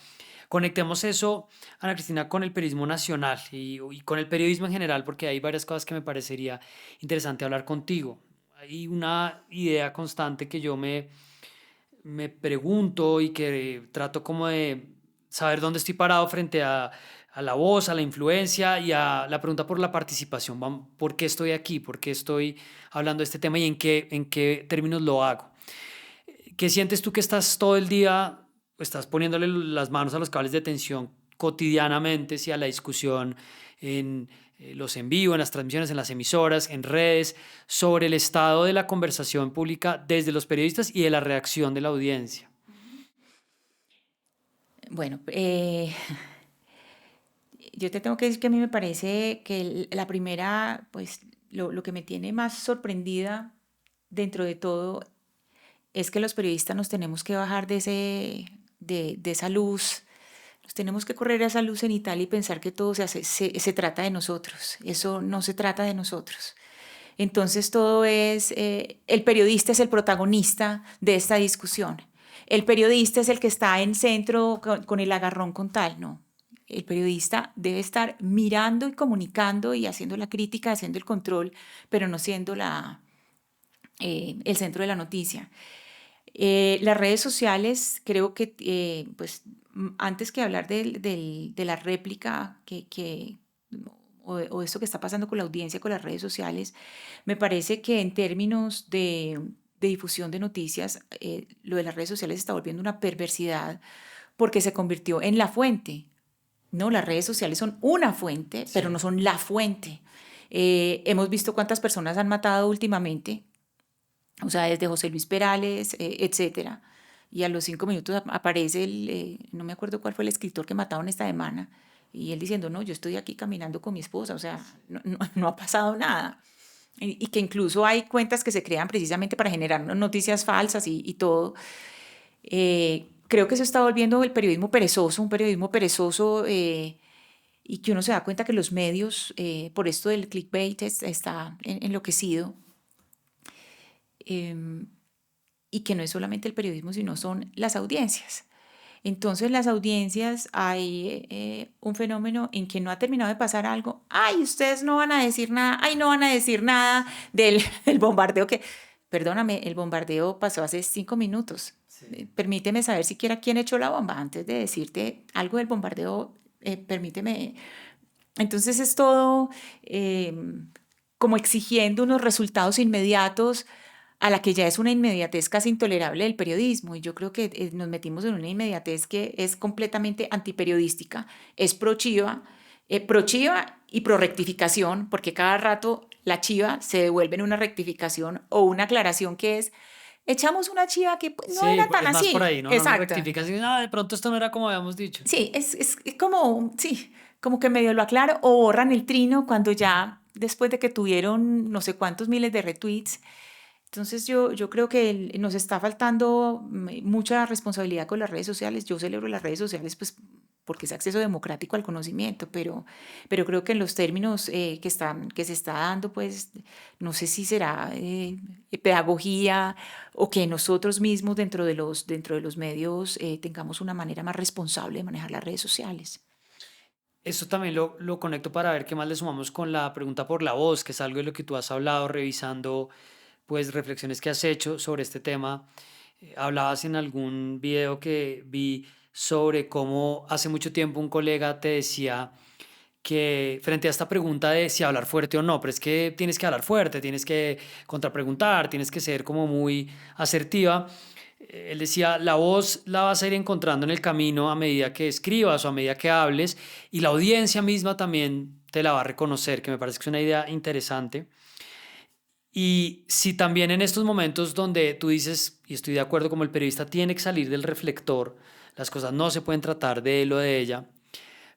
Conectemos eso, Ana Cristina, con el periodismo nacional y con el periodismo en general, porque hay varias cosas que me parecería interesante hablar contigo. Hay una idea constante que me pregunto y que trato como de saber dónde estoy parado frente a la voz, a la influencia y a la pregunta por la participación. ¿Por qué estoy aquí? ¿Por qué estoy hablando de este tema y en qué términos lo hago? ¿Qué sientes tú que estás todo el día, estás poniéndole las manos a los cables de tensión cotidianamente, si a la discusión en los en vivo, en las transmisiones, en las emisoras, en redes, sobre el estado de la conversación pública desde los periodistas y de la reacción de la audiencia? Bueno, yo te tengo que decir que a mí me parece que la primera, pues lo que me tiene más sorprendida dentro de todo es que los periodistas nos tenemos que bajar de esa luz, nos tenemos que correr a esa luz cenital y pensar que todo se trata de nosotros. Eso no se trata de nosotros. Entonces todo es, el periodista es el protagonista de esta discusión. El periodista es el que está en centro con el agarrón con tal, no. El periodista debe estar mirando y comunicando y haciendo la crítica, haciendo el control, pero no siendo el centro de la noticia. Las redes sociales, creo que, pues, antes que hablar de la réplica o esto que está pasando con la audiencia, con las redes sociales, me parece que en términos de difusión de noticias, lo de las redes sociales está volviendo una perversidad porque se convirtió en la fuente. No, las redes sociales son una fuente, pero no Sí. son la fuente. Hemos visto cuántas personas han matado últimamente, o sea, desde José Luis Perales, etcétera. Y a los 5 minutos aparece no me acuerdo cuál fue el escritor que mataron esta semana, y él diciendo, no, yo estoy aquí caminando con mi esposa, o sea, no ha pasado nada. Y que incluso hay cuentas que se crean precisamente para generar noticias falsas y todo. Creo que eso está volviendo el periodismo perezoso, un periodismo perezoso, y que uno se da cuenta que los medios, por esto del clickbait, está enloquecido. Em, y que no es solamente el periodismo, sino son las audiencias. Entonces, las audiencias hay un fenómeno en que no ha terminado de pasar algo. Ay, ustedes no van a decir nada, ay, no van a decir nada del bombardeo que, perdóname, el bombardeo pasó hace 5 minutos. Sí. Permíteme saber siquiera quién echó la bomba. Antes de decirte algo del bombardeo, permíteme. Entonces es todo como exigiendo unos resultados inmediatos a la que ya es una inmediatez casi intolerable del periodismo. Y yo creo que nos metimos en una inmediatez que es completamente antiperiodística, es pro chiva y pro rectificación, porque cada rato la chiva se devuelve en una rectificación o una aclaración que es, echamos una chiva que pues, no Sí, era tan es más por así. ahí, ¿no? No nos Exacto. rectificas y de pronto esto no era como habíamos dicho. Sí, es como, sí, como que medio lo aclaro o borran el trino cuando ya, después de que tuvieron no sé cuántos miles de retweets. Entonces yo creo que nos está faltando mucha responsabilidad con las redes sociales. Yo celebro las redes sociales pues porque es acceso democrático al conocimiento, pero creo que en los términos que se está dando, pues no sé si será pedagogía o que nosotros mismos dentro de los medios tengamos una manera más responsable de manejar las redes sociales. Eso también lo conecto para ver qué más le sumamos con la pregunta por la voz, que es algo de lo que tú has hablado revisando, pues reflexiones que has hecho sobre este tema. Hablabas en algún video que vi sobre cómo hace mucho tiempo un colega te decía que frente a esta pregunta de si hablar fuerte o no, pero es que tienes que hablar fuerte, tienes que contrapreguntar, tienes que ser como muy asertiva. Él decía, la voz la vas a ir encontrando en el camino a medida que escribas o a medida que hables, y la audiencia misma también te la va a reconocer, que me parece que es una idea interesante. Y si también en estos momentos donde tú dices, y estoy de acuerdo, como el periodista tiene que salir del reflector, las cosas no se pueden tratar de él o de ella,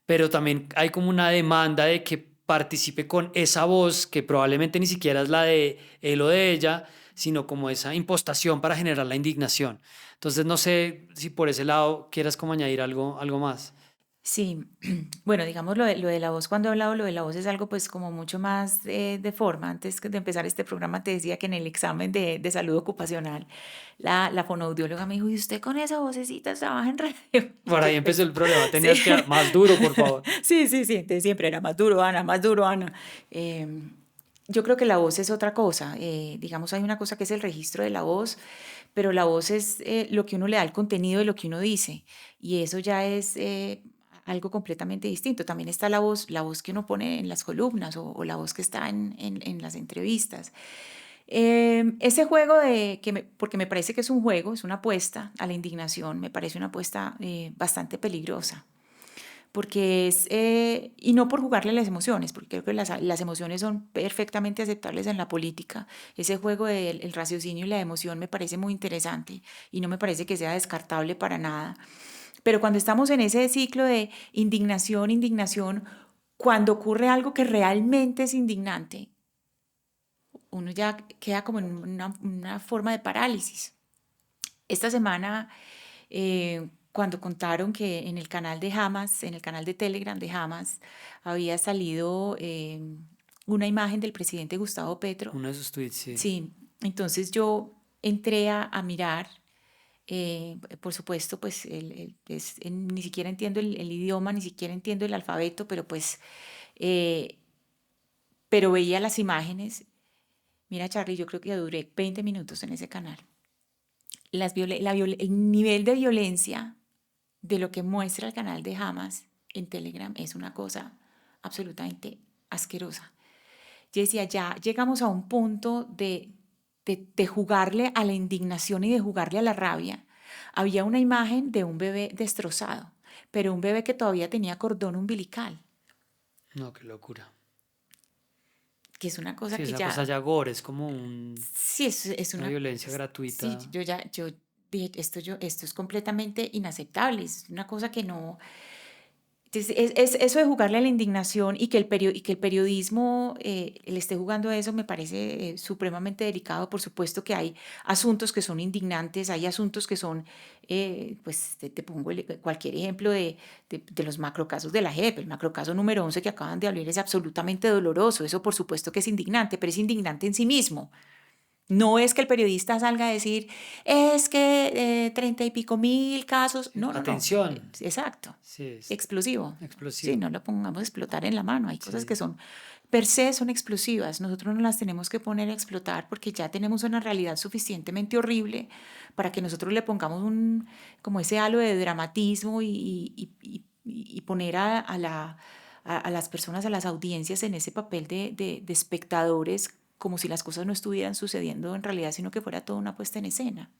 pero también hay como una demanda de que participe con esa voz que probablemente ni siquiera es la de él o de ella, sino como esa impostación para generar la indignación. Entonces no sé si por ese lado quieras como añadir algo más. Sí, bueno, digamos lo de la voz, cuando he hablado lo de la voz es algo pues como mucho más de forma. Antes de empezar este programa te decía que en el examen de salud ocupacional la fonoaudióloga me dijo, ¿y usted con esa vocecita trabaja en radio? Y Por yo, ahí empezó pues, el problema, sí, tenías que más duro, por favor. sí, sí, sí, entonces siempre era más duro, Ana, más duro, Ana. Yo creo que la voz es otra cosa. Digamos, hay una cosa que es el registro de la voz, pero la voz es lo que uno le da el contenido de lo que uno dice. Y eso ya es algo completamente distinto. También está la voz que uno pone en las columnas o la voz que está en las entrevistas. Ese juego porque me parece que es un juego, es una apuesta a la indignación, me parece una apuesta bastante peligrosa porque y no por jugarle a las emociones, porque creo que las emociones son perfectamente aceptables en la política. Ese juego del el raciocinio y la emoción me parece muy interesante y no me parece que sea descartable para nada. Pero cuando estamos en ese ciclo de indignación, indignación, cuando ocurre algo que realmente es indignante, uno ya queda como en una forma de parálisis. Esta semana, cuando contaron que en el canal de Hamas, en el canal de Telegram de Hamas, había salido una imagen del presidente Gustavo Petro, Uno de sus tweets, sí. sí, entonces yo entré a mirar, por supuesto, pues ni siquiera entiendo el idioma, ni siquiera entiendo el alfabeto, eh, pero veía las imágenes. Mira, Charlie, yo creo que duré 20 minutos en ese canal. El nivel de violencia de lo que muestra el canal de Hamas en Telegram es una cosa absolutamente asquerosa. Yo decía, ya llegamos a un punto de jugarle a la indignación y de jugarle a la rabia. Había una imagen de un bebé destrozado, pero un bebé que todavía tenía cordón umbilical, No, qué locura. que es una cosa Sí, que esa cosa ya, ya gore, es como sí, es una una, violencia sí, gratuita. yo dije, esto es completamente inaceptable, es una cosa que no. Entonces, eso de jugarle a la indignación y que el periodismo le esté jugando a eso me parece supremamente delicado. Por supuesto que hay asuntos que son indignantes, hay asuntos que son, pues te pongo cualquier ejemplo de los macrocasos de la JEP. El macrocaso número 11 que acaban de hablar es absolutamente doloroso. Eso por supuesto que es indignante, pero es indignante en sí mismo. No es que el periodista salga a decir, es que 30 y pico mil casos. Sí. No, no, no. Atención. Exacto. Sí, es Explosivo. Sí, explosivo. no lo pongamos a explotar en la mano. Hay cosas que Sí. son, per se, son explosivas. Nosotros no las tenemos que poner a explotar porque ya tenemos una realidad suficientemente horrible para que nosotros le pongamos como ese halo de dramatismo y poner a las personas, a las audiencias en ese papel de espectadores como si las cosas no estuvieran sucediendo en realidad, sino que fuera toda una puesta en escena.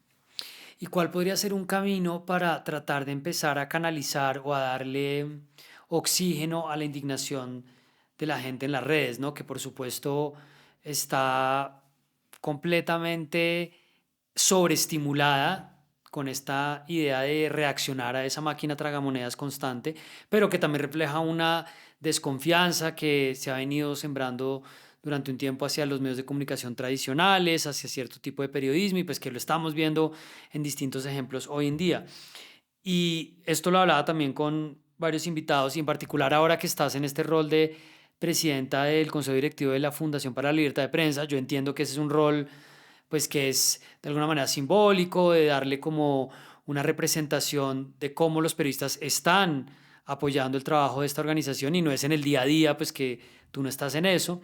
¿Y cuál podría ser un camino para tratar de empezar a canalizar o a darle oxígeno a la indignación de la gente en las redes, ¿no? Que por supuesto está completamente sobreestimulada con esta idea de reaccionar a esa máquina tragamonedas constante, pero que también refleja una desconfianza que se ha venido sembrando durante un tiempo hacia los medios de comunicación tradicionales, hacia cierto tipo de periodismo, y pues que lo estamos viendo en distintos ejemplos hoy en día. Y esto lo hablaba también con varios invitados, y en particular ahora que estás en este rol de presidenta del Consejo Directivo de la Fundación para la Libertad de Prensa. Yo entiendo que ese es un rol pues que es de alguna manera simbólico, de darle como una representación de cómo los periodistas están apoyando el trabajo de esta organización, y no es en el día a día, pues que tú no estás en eso,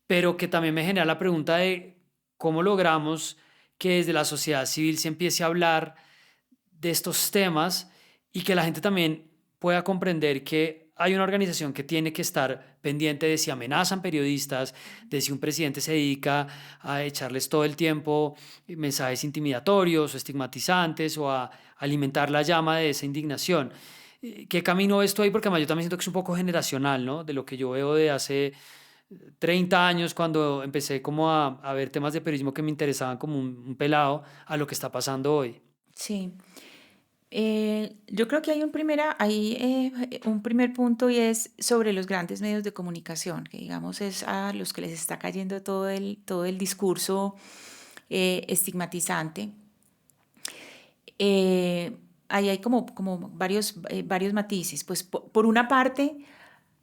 pero que también me genera la pregunta de cómo logramos que desde la sociedad civil se empiece a hablar de estos temas y que la gente también pueda comprender que hay una organización que tiene que estar pendiente de si amenazan periodistas, de si un presidente se dedica a echarles todo el tiempo mensajes intimidatorios o estigmatizantes o a alimentar la llama de esa indignación. ¿Qué camino ves tú ahí? Porque además yo también siento que es un poco generacional, ¿no? De lo que yo veo de hace 30 años cuando empecé como a ver temas de periodismo que me interesaban como un pelado a lo que está pasando hoy. Sí. Yo creo que hay un primer punto y es sobre los grandes medios de comunicación, que digamos es a los que les está cayendo todo el discurso estigmatizante. Eh, Ahí hay como varios matices. Pues por una parte,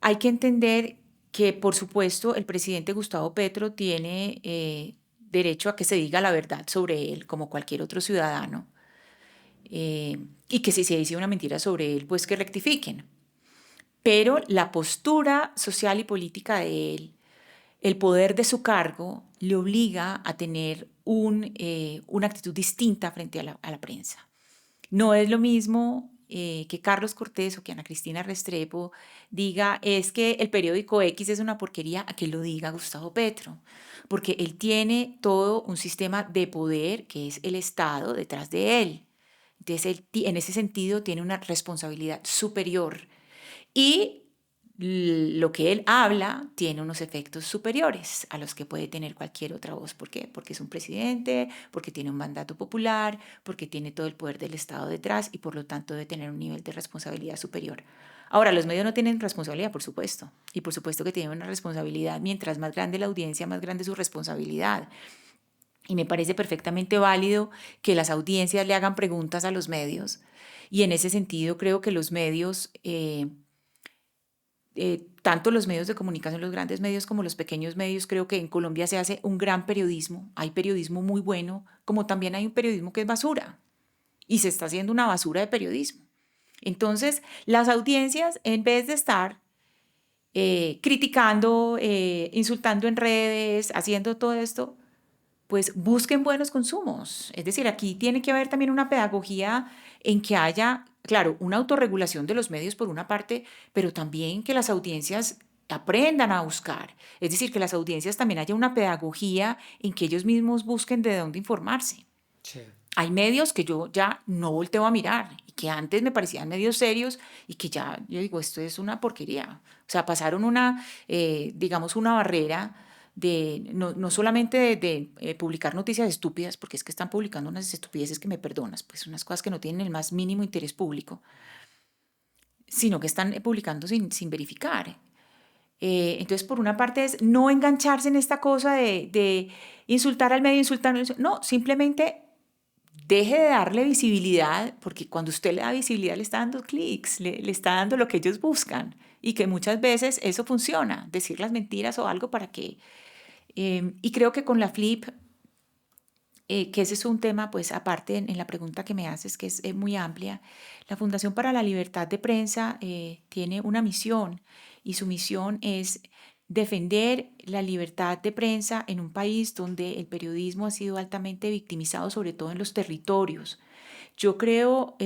hay que entender que, por supuesto, el presidente Gustavo Petro tiene derecho a que se diga la verdad sobre él, como cualquier otro ciudadano. Y que si se dice una mentira sobre él, pues que rectifiquen. Pero la postura social y política de él, el poder de su cargo, le obliga a tener una actitud distinta frente a la prensa. No es lo mismo que Carlos Cortés o que Ana Cristina Restrepo diga es que el periódico X es una porquería a que lo diga Gustavo Petro, porque él tiene todo un sistema de poder que es el Estado detrás de él. Entonces, en ese sentido tiene una responsabilidad superior y lo que él habla tiene unos efectos superiores a los que puede tener cualquier otra voz. ¿Por qué? Porque es un presidente, porque tiene un mandato popular, porque tiene todo el poder del Estado detrás y por lo tanto debe tener un nivel de responsabilidad superior. Ahora, los medios no tienen responsabilidad, por supuesto, y por supuesto que tienen una responsabilidad. Mientras más grande la audiencia, más grande su responsabilidad. Y me parece perfectamente válido que las audiencias le hagan preguntas a los medios. Y en ese sentido creo que los medios, tanto los medios de comunicación, los grandes medios como los pequeños medios, creo que en Colombia se hace un gran periodismo. Hay periodismo muy bueno, como también hay un periodismo que es basura. Y se está haciendo una basura de periodismo. Entonces, las audiencias, en vez de estar criticando, insultando en redes, haciendo todo esto, pues busquen buenos consumos. Es decir, aquí tiene que haber también una pedagogía en que haya, claro, una autorregulación de los medios por una parte, pero también que las audiencias aprendan a buscar. Es decir, que las audiencias también haya una pedagogía en que ellos mismos busquen de dónde informarse. Sí. Hay medios que yo ya no volteo a mirar y que antes me parecían medios serios y que ya yo digo, esto es una porquería. O sea, pasaron digamos, una barrera de no solamente de publicar noticias estúpidas, porque es que están publicando unas estupideces que me perdonas, pues unas cosas que no tienen el más mínimo interés público, sino que están publicando sin verificar. Entonces, por una parte es no engancharse en esta cosa de insultar al medio, no, simplemente deje de darle visibilidad, porque cuando usted le da visibilidad le está dando clics, le está dando lo que ellos buscan y que muchas veces eso funciona, decir las mentiras o algo para que... y creo que con la Flip, que ese es un tema, pues aparte en la pregunta que me haces, que es muy amplia, la Fundación para la Libertad de Prensa tiene una misión y su misión es defender la libertad de prensa en un país donde el periodismo ha sido altamente victimizado, sobre todo en los territorios. Yo creo,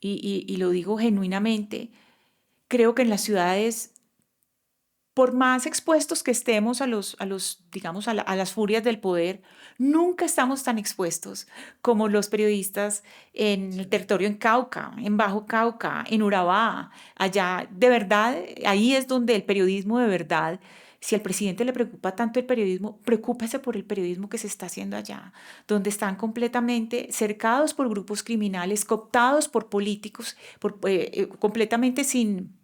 y lo digo genuinamente, creo que en las ciudades por más expuestos que estemos digamos, a las furias del poder, nunca estamos tan expuestos como los periodistas en el territorio en Cauca, en Bajo Cauca, en Urabá. Allá, de verdad, ahí es donde el periodismo de verdad, si al presidente le preocupa tanto el periodismo, preocúpese por el periodismo que se está haciendo allá, donde están completamente cercados por grupos criminales, cooptados por políticos, completamente sin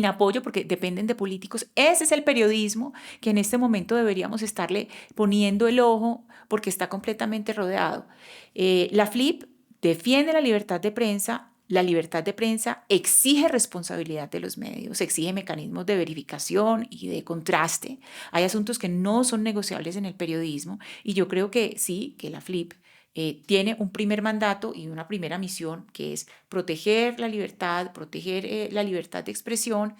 apoyo porque dependen de políticos. Ese es el periodismo que en este momento deberíamos estarle poniendo el ojo porque está completamente rodeado. La FLIP defiende la libertad de prensa. La libertad de prensa exige responsabilidad de los medios, exige mecanismos de verificación y de contraste. Hay asuntos que no son negociables en el periodismo y yo creo que sí, que la FLIP tiene un primer mandato y una primera misión que es proteger la libertad de expresión,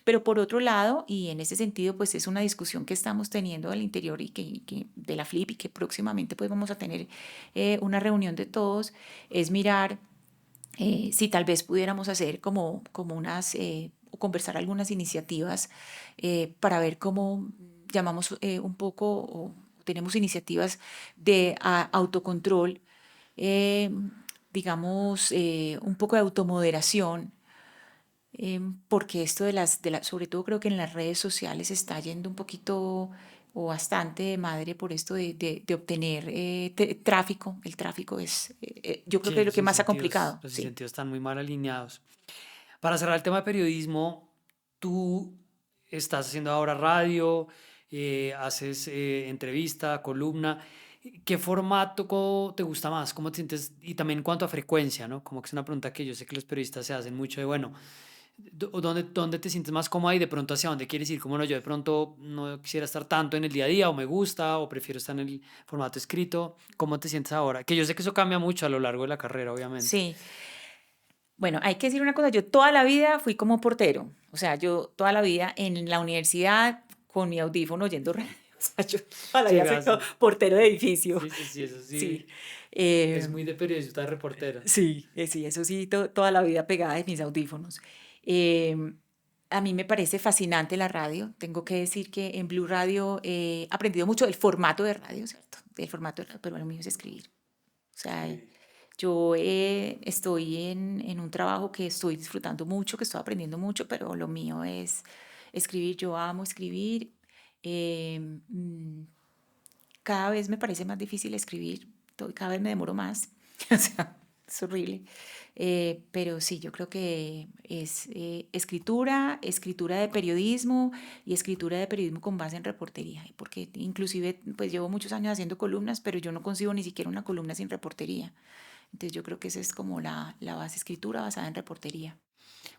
pero por otro lado, y en ese sentido, pues es una discusión que estamos teniendo al interior y que de la FLIP y que próximamente pues vamos a tener una reunión de todos, es mirar Si tal vez pudiéramos hacer como unas, o conversar algunas iniciativas para ver cómo llamamos un poco, o tenemos iniciativas de autocontrol, eh, digamos, un poco de automoderación, porque esto sobre todo creo que en las redes sociales está yendo un poquito o bastante de madre por esto de obtener tráfico. El tráfico es, yo creo que Sí, es lo que más ha complicado, los sí. incentivos están muy mal alineados. Para cerrar el tema de periodismo, tú estás haciendo ahora radio, haces entrevista, columna. ¿Qué formato te gusta más? ¿Cómo te sientes? Y también en cuanto a frecuencia, ¿no? Como que es una pregunta que yo sé que los periodistas se hacen mucho de, bueno, ¿dónde te sientes más cómoda y de pronto hacia dónde quieres ir? Como no, yo de pronto no quisiera estar tanto en el día a día o me gusta o prefiero estar en el formato escrito. ¿Cómo te sientes ahora? Que yo sé que eso cambia mucho a lo largo de la carrera, obviamente. Sí, bueno, hay que decir una cosa, yo toda la vida fui como portero, o sea, yo toda la vida en la universidad con mi audífono oyendo radio, o sea, yo toda la vida soy Llegas. portero de edificio, Sí, sí, sí, eso sí. sí. Es Eh, muy de periodista de reportero. Sí, sí, eso sí, toda la vida pegada de mis audífonos. Em, a mí me parece fascinante la radio. Tengo que decir que en Blue Radio he aprendido mucho del formato de radio, ¿cierto? Del formato de radio, pero lo mío es escribir. O sea, yo estoy en un trabajo que estoy disfrutando mucho, que estoy aprendiendo mucho, pero lo mío es escribir. Yo amo escribir. Em, mm, Cada vez me parece más difícil escribir, cada vez me demoro más, o sea, es horrible. Pero sí, yo creo que es escritura, escritura de periodismo y escritura de periodismo con base en reportería, porque inclusive pues llevo muchos años haciendo columnas, pero yo no consigo ni siquiera una columna sin reportería. Entonces yo creo que esa es como la base, escritura basada en reportería.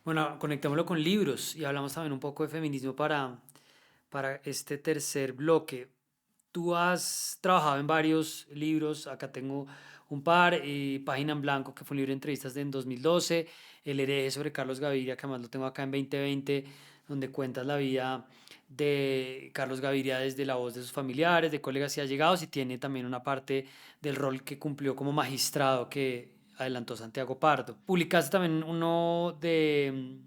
Bueno, conectémoslo con libros y hablamos también un poco de feminismo para este tercer bloque. Tú has trabajado en varios libros, acá tengo un par, Página en Blanco, que fue un libro de entrevistas en 2012, El hereje sobre Carlos Gaviria, que además lo tengo acá en 2020, donde cuentas la vida de Carlos Gaviria desde la voz de sus familiares, de colegas y allegados, y tiene también una parte del rol que cumplió como magistrado que adelantó Santiago Pardo. Publicaste también uno de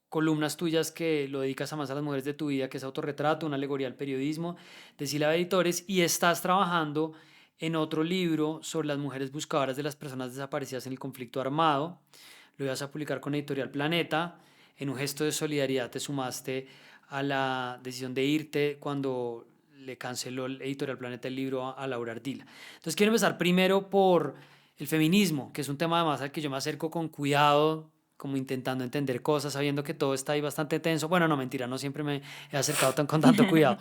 columnas tuyas que lo dedicas a más a las mujeres de tu vida, que es Autorretrato, una alegoría al periodismo, de Sílaba Editores, y estás trabajando en otro libro sobre las mujeres buscadoras de las personas desaparecidas en el conflicto armado. Lo ibas a publicar con Editorial Planeta. En un gesto de solidaridad te sumaste a la decisión de irte cuando le canceló el Editorial Planeta el libro a Laura Ardila. Entonces quiero empezar primero por el feminismo, que es un tema además al que yo me acerco con cuidado, como intentando entender cosas, sabiendo que todo está ahí bastante tenso. Bueno, no, mentira, no siempre me he acercado con tanto cuidado.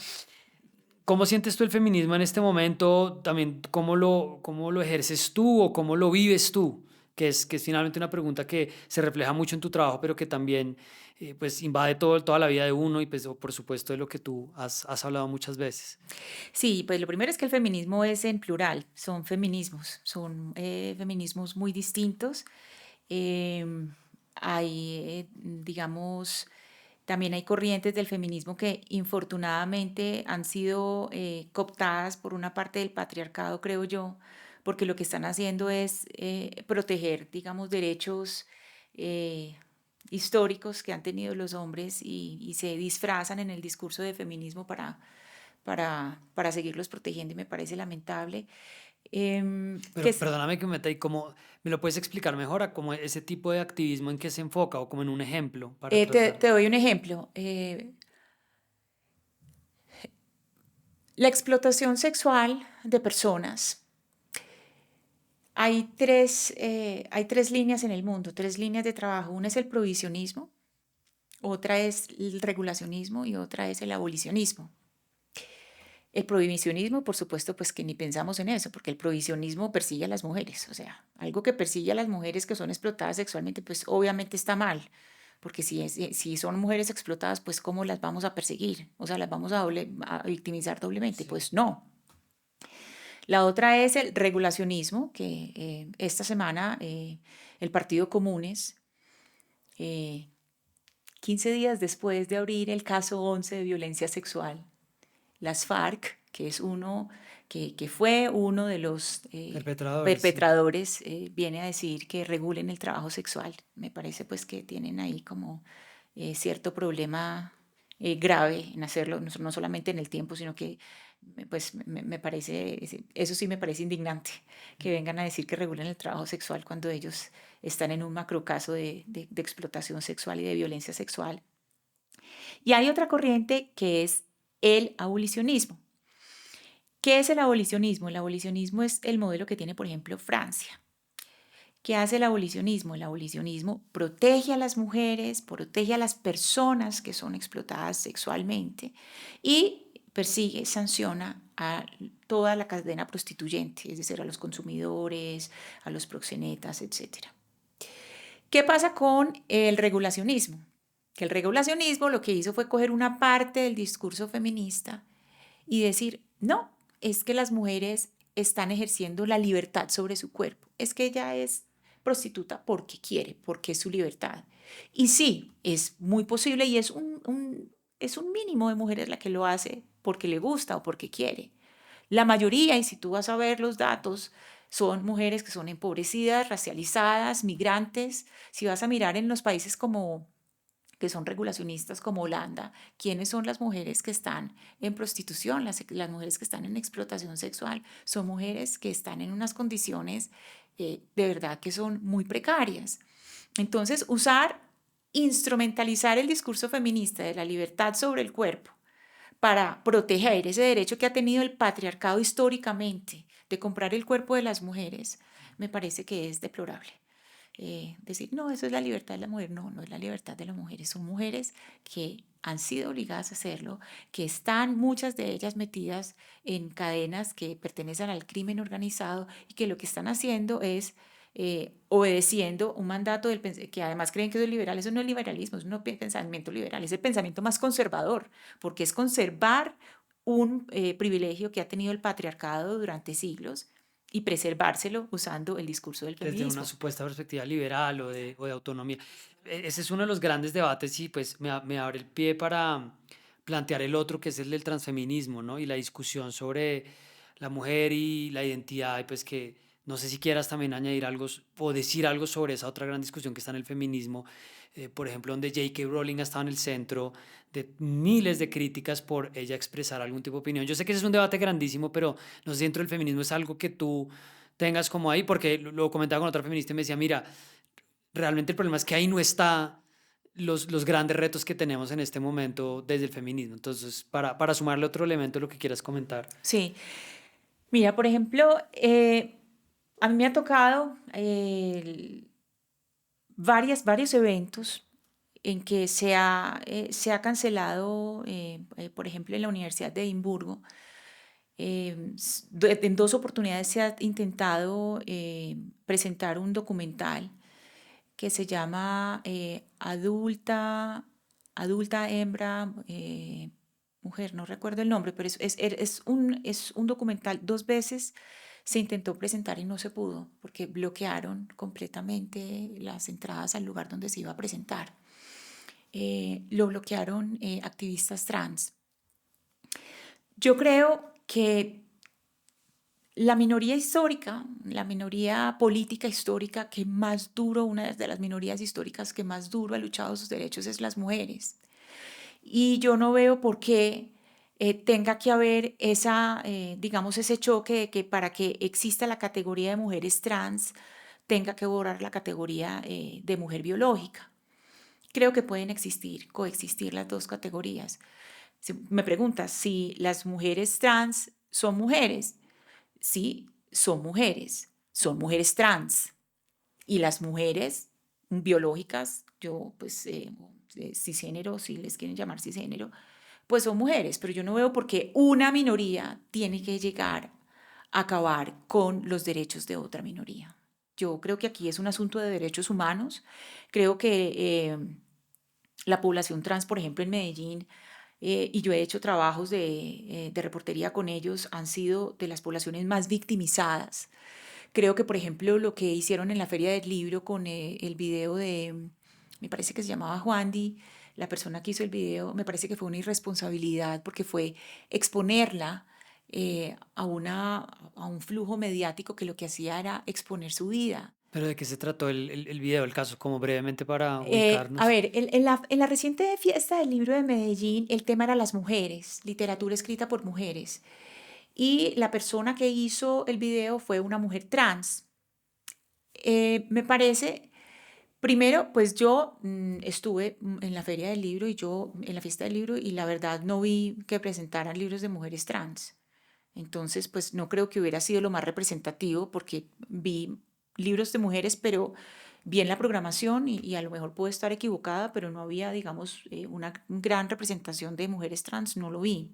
¿Cómo sientes tú el feminismo en este momento? También, cómo lo ejerces tú o cómo lo vives tú? Que es finalmente una pregunta que se refleja mucho en tu trabajo, pero que también pues invade toda la vida de uno y pues por supuesto de lo que tú has hablado muchas veces. Sí, pues lo primero es que el feminismo es en plural, son feminismos, son feminismos muy distintos. Em, digamos, también hay corrientes del feminismo que infortunadamente han sido cooptadas por una parte del patriarcado, creo yo, porque lo que están haciendo es proteger, digamos, derechos eh, históricos que han tenido los hombres y se disfrazan en el discurso de feminismo para seguirlos protegiendo y me parece lamentable. Pero perdóname que me meta ahí, ¿cómo me lo puedes explicar mejor a cómo ese tipo de activismo en qué se enfoca o como en un ejemplo para tratar? Te doy un ejemplo. La explotación sexual de personas. Hay tres líneas en el mundo, tres líneas de trabajo. Una es el prohibicionismo, otra es el regulacionismo y otra es el abolicionismo. El prohibicionismo, por supuesto, pues que ni pensamos en eso, porque el prohibicionismo persigue a las mujeres. O sea, algo que persigue a las mujeres que son explotadas sexualmente, pues obviamente está mal. Porque si son mujeres explotadas, pues ¿cómo las vamos a perseguir? O sea, las vamos a victimizar doblemente. Sí. Pues no. La otra es el regulacionismo, que esta semana el Partido Comunes, eh, 15 días después de abrir el caso 11 de violencia sexual, las FARC que es uno que fue uno de los Perpetradores, sí. perpetradores, viene a decir que regulen el trabajo sexual. Me parece pues que tienen ahí como cierto problema grave en hacerlo, no solamente en el tiempo, sino que pues me parece, eso sí me parece indignante, que vengan a decir que regulen el trabajo sexual cuando ellos están en un macrocaso de explotación sexual y de violencia sexual. Y hay otra corriente que es el abolicionismo. ¿Qué es el abolicionismo? El abolicionismo es el modelo que tiene, por ejemplo, Francia. ¿Qué hace el abolicionismo? El abolicionismo protege a las mujeres, protege a las personas que son explotadas sexualmente y persigue, sanciona a toda la cadena prostituyente, es decir, a los consumidores, a los proxenetas, etc. ¿Qué pasa con el regulacionismo? Que el regulacionismo lo que hizo fue coger una parte del discurso feminista y decir, no, es que las mujeres están ejerciendo la libertad sobre su cuerpo, es que ella es prostituta porque quiere, porque es su libertad. Y sí, es muy posible y es un mínimo de mujeres la que lo hace porque le gusta o porque quiere. La mayoría, y si tú vas a ver los datos, son mujeres que son empobrecidas, racializadas, migrantes. Si vas a mirar en los países como que son regulacionistas como Holanda, quiénes son las mujeres que están en prostitución, las mujeres que están en explotación sexual, son mujeres que están en unas condiciones de verdad que son muy precarias. Entonces, instrumentalizar el discurso feminista de la libertad sobre el cuerpo para proteger ese derecho que ha tenido el patriarcado históricamente de comprar el cuerpo de las mujeres, me parece que es deplorable. Decir, no, eso es la libertad de la mujer. No, no es la libertad de las mujeres. Son mujeres que han sido obligadas a hacerlo, que están muchas de ellas metidas en cadenas que pertenecen al crimen organizado y que lo que están haciendo es obedeciendo un mandato que además creen que es liberal. Eso no es liberalismo, es un pensamiento liberal, es el pensamiento más conservador, porque es conservar un privilegio que ha tenido el patriarcado durante siglos y preservárselo usando el discurso del Desde una feminismo. supuesta perspectiva liberal o de autonomía. Ese es uno de los grandes debates y pues me abre el pie para plantear el otro, que es el del transfeminismo, ¿no? Y la discusión sobre la mujer y la identidad, y pues que no sé si quieras también añadir algo o decir algo sobre esa otra gran discusión que está en el feminismo, por ejemplo, donde J.K. Rowling ha estado en el centro de miles de críticas por ella expresar algún tipo de opinión. Yo sé que ese es un debate grandísimo, pero no sé si dentro del feminismo es algo que tú tengas como ahí, porque lo comentaba con otra feminista y me decía, mira, realmente el problema es que ahí no está los grandes retos que tenemos en este momento desde el feminismo. Entonces, para sumarle otro elemento, lo que quieras comentar. Sí, mira, por ejemplo, a mí me ha tocado varios eventos en que se ha cancelado, por ejemplo, en la Universidad de Edimburgo, en dos oportunidades se ha intentado presentar un documental que se llama Adulta Hembra, Mujer, no recuerdo el nombre, pero es un documental. Dos veces se intentó presentar y no se pudo porque bloquearon completamente las entradas al lugar donde se iba a presentar. Lo bloquearon activistas trans. Yo creo que la minoría histórica, la minoría política histórica que más duro, una de las minorías históricas que más duro ha luchado sus derechos es las mujeres. Y yo no veo por qué tenga que haber digamos, ese choque de que para que exista la categoría de mujeres trans tenga que borrar la categoría de mujer biológica. Creo que pueden coexistir las dos categorías. Si me preguntas si las mujeres trans son mujeres. Sí, son mujeres trans. Y las mujeres biológicas, yo pues cisgénero, si les quieren llamar cisgénero, pues son mujeres, pero yo no veo por qué una minoría tiene que llegar a acabar con los derechos de otra minoría. Yo creo que aquí es un asunto de derechos humanos. Creo que la población trans, por ejemplo, en Medellín, y yo he hecho trabajos de reportería con ellos, han sido de las poblaciones más victimizadas. Creo que, por ejemplo, lo que hicieron en la Feria del Libro con el video me parece que se llamaba Juan Di, la persona que hizo el video, me parece que fue una irresponsabilidad porque fue exponerla a un flujo mediático que lo que hacía era exponer su vida. Pero ¿de qué se trató el video, el caso? Como brevemente para A ubicarnos. ver, en la reciente fiesta del libro de Medellín, el tema era las mujeres, literatura escrita por mujeres. Y la persona que hizo el video fue una mujer trans. Me parece, primero, pues yo estuve en la feria del libro y yo en la fiesta del libro y la verdad no vi que presentaran libros de mujeres trans. Entonces, pues no creo que hubiera sido lo más representativo porque vi libros de mujeres, pero vi en la programación y a lo mejor puedo estar equivocada, pero no había, digamos, una gran representación de mujeres trans, no lo vi.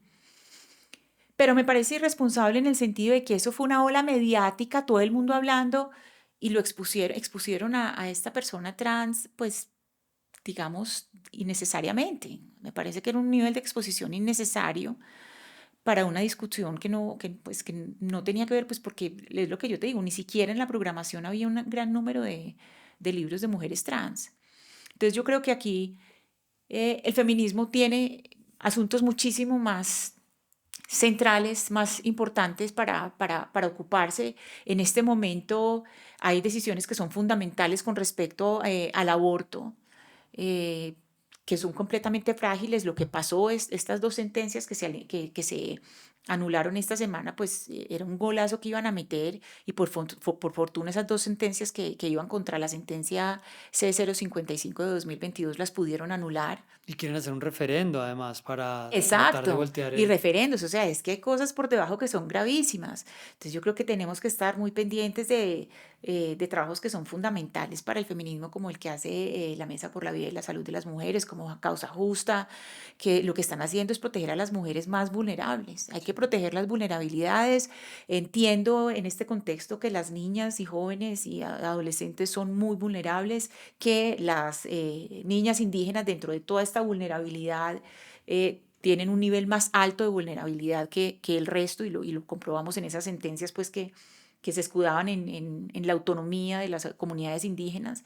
Pero me parece irresponsable en el sentido de que eso fue una ola mediática, todo el mundo hablando y lo expusieron a esta persona trans, pues digamos, innecesariamente. Me parece que era un nivel de exposición innecesario para una discusión pues, que no tenía que ver, pues porque es lo que yo te digo, ni siquiera en la programación había un gran número de libros de mujeres trans. Entonces yo creo que aquí el feminismo tiene asuntos muchísimo más centrales, más importantes para ocuparse. En este momento hay decisiones que son fundamentales con respecto al aborto, eh, que son completamente frágiles. Lo que pasó es estas dos sentencias que se anularon esta semana, pues era un golazo que iban a meter y por fortuna esas dos sentencias que iban contra la sentencia C055 de 2022 las pudieron anular. Y quieren hacer un referendo, además, para tratar de Exacto, voltear y el... referendos, o sea, es que hay cosas por debajo que son gravísimas. Entonces yo creo que tenemos que estar muy pendientes de trabajos que son fundamentales para el feminismo, como el que hace la Mesa por la Vida y la Salud de las Mujeres, como Causa Justa, que lo que están haciendo es proteger a las mujeres más vulnerables. Hay que proteger las vulnerabilidades. Entiendo en este contexto que las niñas y jóvenes y adolescentes son muy vulnerables, que las niñas indígenas dentro de toda esta vulnerabilidad tienen un nivel más alto de vulnerabilidad que el resto y lo comprobamos en esas sentencias pues que se escudaban en la autonomía de las comunidades indígenas.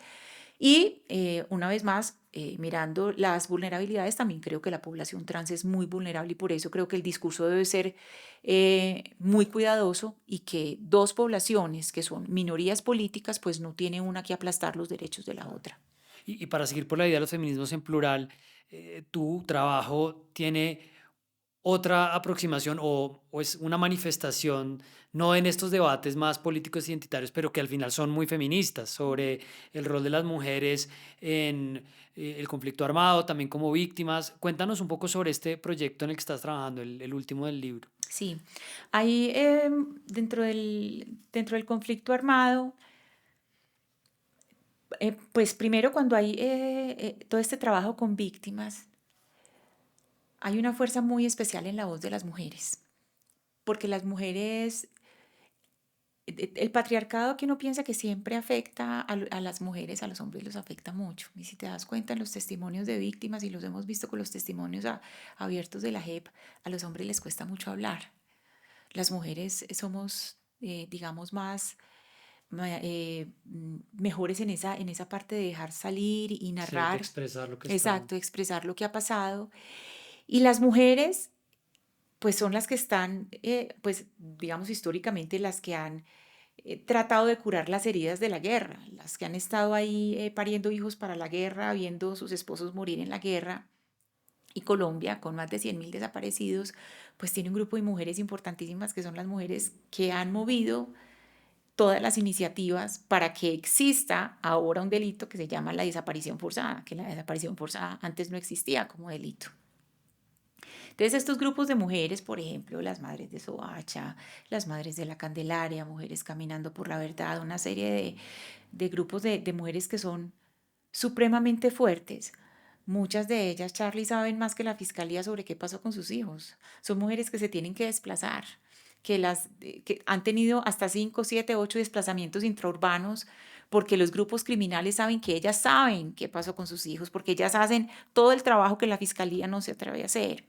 Y una vez más, mirando las vulnerabilidades, también creo que la población trans es muy vulnerable y por eso creo que el discurso debe ser muy cuidadoso y que dos poblaciones que son minorías políticas pues no tiene una que aplastar los derechos de la Claro. otra. Y para seguir por la idea de los feminismos en plural, tu trabajo tiene otra aproximación o es una manifestación, no en estos debates más políticos identitarios, pero que al final son muy feministas, sobre el rol de las mujeres en el conflicto armado, también como víctimas. Cuéntanos un poco sobre este proyecto en el que estás trabajando, el último del libro. Sí, ahí dentro del conflicto armado, pues primero cuando hay todo este trabajo con víctimas, hay una fuerza muy especial en la voz de las mujeres, porque las mujeres, el patriarcado que uno piensa que siempre afecta a las mujeres, a los hombres los afecta mucho. Y si te das cuenta en los testimonios de víctimas, y los hemos visto con los testimonios abiertos de la JEP, a los hombres les cuesta mucho hablar. Las mujeres somos, digamos, mejores en esa parte de dejar salir y Sí, de narrar, expresar lo que está. exacto, expresar lo que ha pasado. Y las mujeres, pues son las que están, pues digamos históricamente, las que han tratado de curar las heridas de la guerra, las que han estado ahí pariendo hijos para la guerra, viendo sus esposos morir en la guerra. Y Colombia, con más de 100.000 desaparecidos, pues tiene un grupo de mujeres importantísimas que son las mujeres que han movido todas las iniciativas para que exista ahora un delito que se llama la desaparición forzada, que la desaparición forzada antes no existía como delito. Entonces, estos grupos de mujeres, por ejemplo, las madres de Soacha, las madres de la Candelaria, mujeres caminando por la verdad, una serie de grupos de mujeres que son supremamente fuertes. Muchas de ellas, Charlie, saben más que la fiscalía sobre qué pasó con sus hijos. Son mujeres que se tienen que desplazar, que han tenido hasta 5, 7, 8 desplazamientos intraurbanos porque los grupos criminales saben que ellas saben qué pasó con sus hijos, porque ellas hacen todo el trabajo que la fiscalía no se atreve a hacer.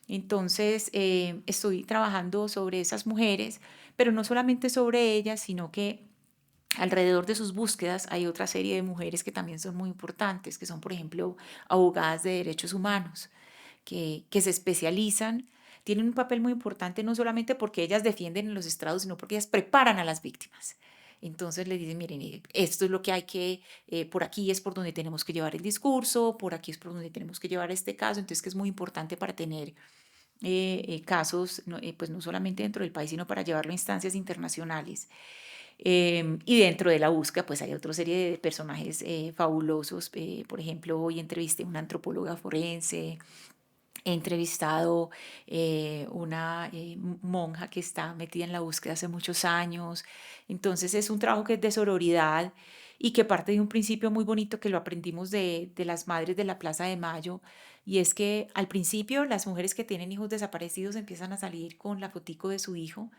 Entonces, estoy trabajando sobre esas mujeres, pero no solamente sobre ellas, sino que alrededor de sus búsquedas hay otra serie de mujeres que también son muy importantes, que son, por ejemplo, abogadas de derechos humanos, que se especializan. tienen un papel muy importante, no solamente porque ellas defienden en los estrados, sino porque ellas preparan a las víctimas. Entonces les dicen, miren, esto es lo que hay que, por aquí es por donde tenemos que llevar el discurso, por aquí es por donde tenemos que llevar este caso, entonces que es muy importante para tener casos, no, pues no solamente dentro del país, sino para llevarlo a instancias internacionales. Y dentro de la búsqueda, pues hay otra serie de personajes fabulosos. Por ejemplo, hoy entrevisté a una antropóloga forense, he entrevistado una monja que está metida en la búsqueda hace muchos años. Entonces es un trabajo que es de sororidad y que parte de un principio muy bonito que lo aprendimos de las madres de la Plaza de Mayo. Y es que al principio las mujeres que tienen hijos desaparecidos empiezan a salir con la fotico de su hijo,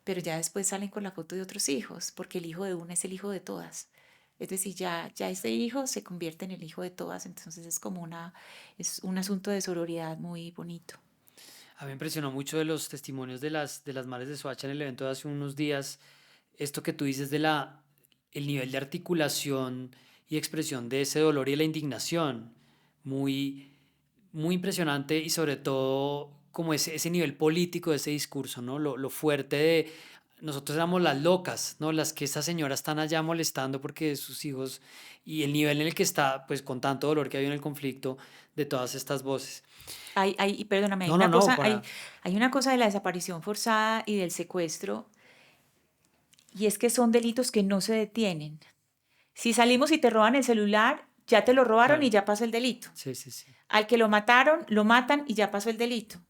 pero ya después salen con la foto de otros hijos, porque el hijo de una es el hijo de todas. Es decir, ya ese hijo se convierte en el hijo de todas, entonces es un asunto de sororidad muy bonito. A mí me impresionó mucho de los testimonios de las madres de Soacha en el evento de hace unos días, esto que tú dices de el nivel de articulación y expresión de ese dolor y la indignación, muy, muy impresionante y sobre todo como ese nivel político de ese discurso, ¿no? Lo fuerte de nosotros éramos las locas, ¿no? Las que estas señoras están allá molestando porque sus hijos y el nivel en el que está, pues con tanto dolor que hay en el conflicto de todas estas voces. Y perdóname, No, no, no, para... hay una cosa de la desaparición forzada y del secuestro, y es que son delitos que no se detienen. Si salimos y te roban el celular, ya te lo robaron y Claro, ya pasó el delito. sí, sí, sí. Al que lo mataron, lo matan y ya pasó el delito.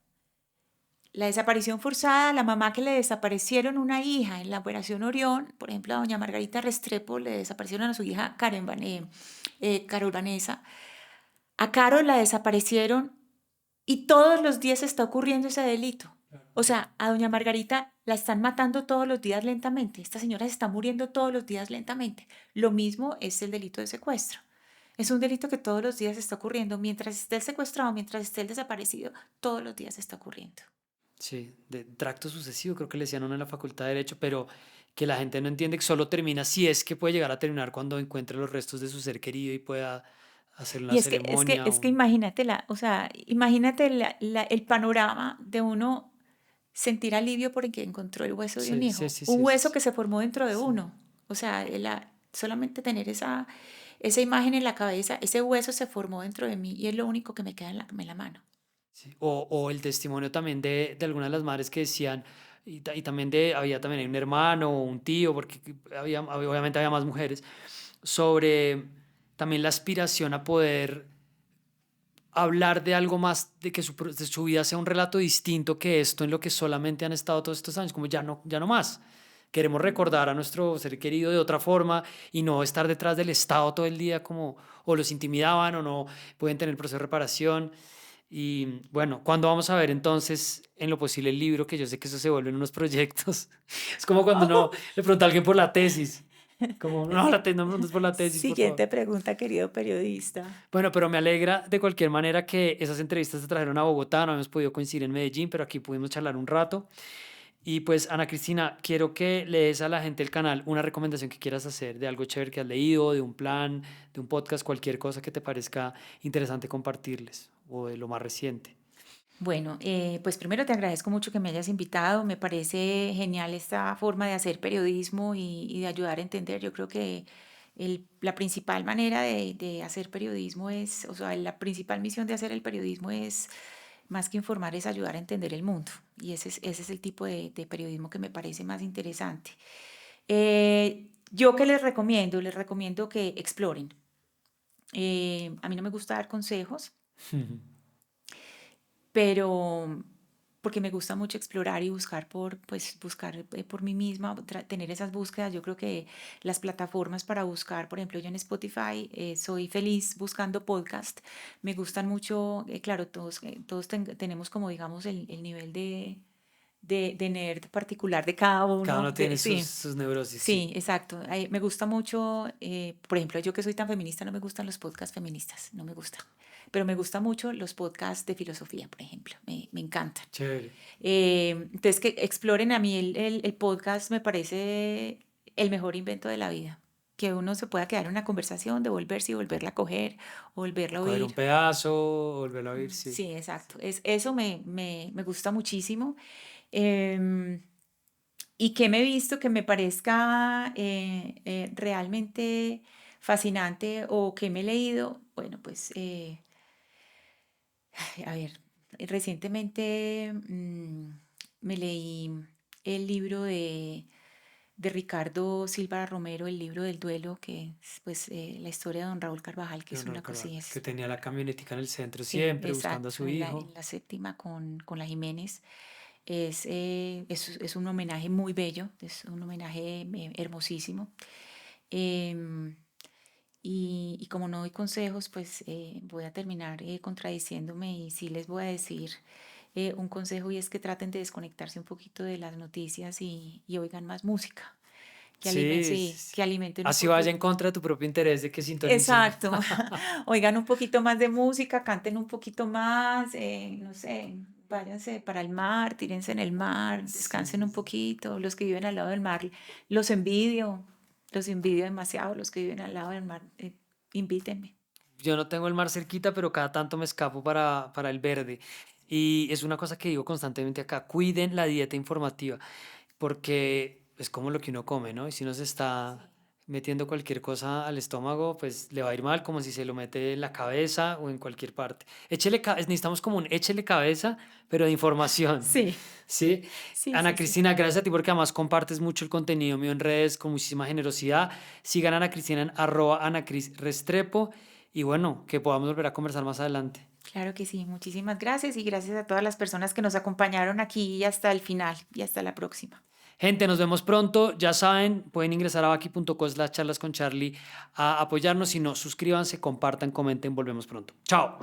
La desaparición forzada, la mamá que le desaparecieron una hija en la Operación Orión, por ejemplo, a doña Margarita Restrepo le desaparecieron a su hija Carol Vanessa. A Carol la desaparecieron y todos los días está ocurriendo ese delito. O sea, a doña Margarita la están matando todos los días lentamente. Esta señora se está muriendo todos los días lentamente. Lo mismo es el delito de secuestro. Es un delito que todos los días está ocurriendo. Mientras esté el secuestrado, mientras esté el desaparecido, todos los días está ocurriendo. Sí, de tracto sucesivo, creo que le decían uno en la Facultad de Derecho, pero que la gente no entiende que solo termina si es que puede llegar a terminar cuando encuentre los restos de su ser querido y pueda hacer una Y es que, es que, ceremonia. es que imagínate o sea, imagínate el panorama de uno sentir alivio porque encontró el hueso de un Sí, sí, hijo, sí, un sí, sí, hueso sí. que se formó dentro de Sí, uno. O sea, solamente tener esa imagen en la cabeza, ese hueso se formó dentro de mí y es lo único que me queda en la mano. sí. O el testimonio también de algunas de las madres que decían, y también había también un hermano o un tío, porque obviamente había más mujeres, sobre también la aspiración a poder hablar de algo más, de que de su vida sea un relato distinto que esto en lo que solamente han estado todos estos años, como ya no más. Queremos recordar a nuestro ser querido de otra forma y no estar detrás del Estado todo el día como o los intimidaban o no pueden tener proceso de reparación. Y bueno, ¿cuándo vamos a ver entonces en lo posible el libro? Que yo sé que eso se vuelve en unos proyectos. Es como cuando uno le pregunta a alguien por la tesis. Como, no, la tesis, no me preguntes por la tesis, por favor. Siguiente pregunta, querido periodista. Bueno, pero me alegra de cualquier manera que esas entrevistas se trajeron a Bogotá, no hemos podido coincidir en Medellín, pero aquí pudimos charlar un rato. Y pues, Ana Cristina, quiero que le des a la gente del canal una recomendación que quieras hacer de algo chévere que has leído, de un plan, de un podcast, cualquier cosa que te parezca interesante compartirles o de lo más reciente. Bueno, pues primero te agradezco mucho que me hayas invitado. Me parece genial esta forma de hacer periodismo y de ayudar a entender. Yo creo que la principal manera de hacer periodismo es, o sea, la principal misión de hacer el periodismo es, más que informar, es ayudar a entender el mundo. Y ese es el tipo de periodismo que me parece más interesante. ¿Yo qué les recomiendo? Les recomiendo que exploren. A mí no me gusta dar consejos, pero porque me gusta mucho explorar y buscar buscar por mí misma, tener esas búsquedas. Yo creo que las plataformas para buscar, por ejemplo, yo en Spotify soy feliz buscando podcast. Me gustan mucho, claro, todos tenemos como, digamos, el nivel de nerd particular de cada Cada uno. uno tiene Sí, sus neurosis, sí. sí, exacto. Me gusta mucho, por ejemplo, yo que soy tan feminista, no me gustan los podcasts feministas, no me gustan. Pero me gustan mucho los podcasts de filosofía, por ejemplo, me encantan. Chévere. Entonces, que exploren a mí el podcast me parece el mejor invento de la vida. que uno se pueda quedar en una conversación, devolverse y volverla a coger, o volverla a Coger un oír. pedazo, volverlo a oír, sí. Sí, exacto. Eso me gusta muchísimo. Em, y que me he visto que me parezca realmente fascinante o que me he leído, bueno, pues a ver, recientemente me leí el libro de Ricardo Silva Romero, el libro del duelo, que es pues la historia de don Raúl Carvajal, que De es Honor una cosa, Carvajal, sí, que es, tenía la camionetica en el centro sí, siempre buscando a exacto, su en hijo. en la séptima con la Jiménez. Es un homenaje muy bello, es un homenaje hermosísimo. Em, y como no doy consejos, pues voy a terminar contradiciéndome y sí les voy a decir un consejo y es que traten de desconectarse un poquito de las noticias y oigan más música, Sí, sí, sí, sí. que alimenten un Así vaya poquito. en contra de tu propio interés de que sintonicen. Exacto, oigan un poquito más de música, canten un poquito más, no sé, váyanse para el mar, tírense en el mar, Sí, descansen sí, un sí. poquito, los que viven al lado del mar, los los envidio demasiado, los que viven al lado del mar, invítenme. Yo no tengo el mar cerquita, pero cada tanto me escapo para el verde. Y es una cosa que digo constantemente acá, cuiden la dieta informativa, porque es como lo que uno come, ¿no? Y si uno se está metiendo cualquier cosa al estómago, pues le va a ir mal, como si se lo mete en la cabeza o en cualquier parte. Necesitamos como un échele cabeza, pero de información, Sí, ¿sí? sí, Ana sí, sí. Cristina, gracias a ti porque además compartes mucho el contenido mío en redes con muchísima generosidad. Sigan a Ana Cristina en @AnaCrisRestrepo y bueno, que podamos volver a conversar más adelante. Claro que sí, muchísimas gracias y gracias a todas las personas que nos acompañaron aquí hasta el final y hasta la próxima. Gente, nos vemos pronto. Ya saben, pueden ingresar a baki.co/charlas con Charlie a apoyarnos. Si no, suscríbanse, compartan, comenten. Volvemos pronto. Chao.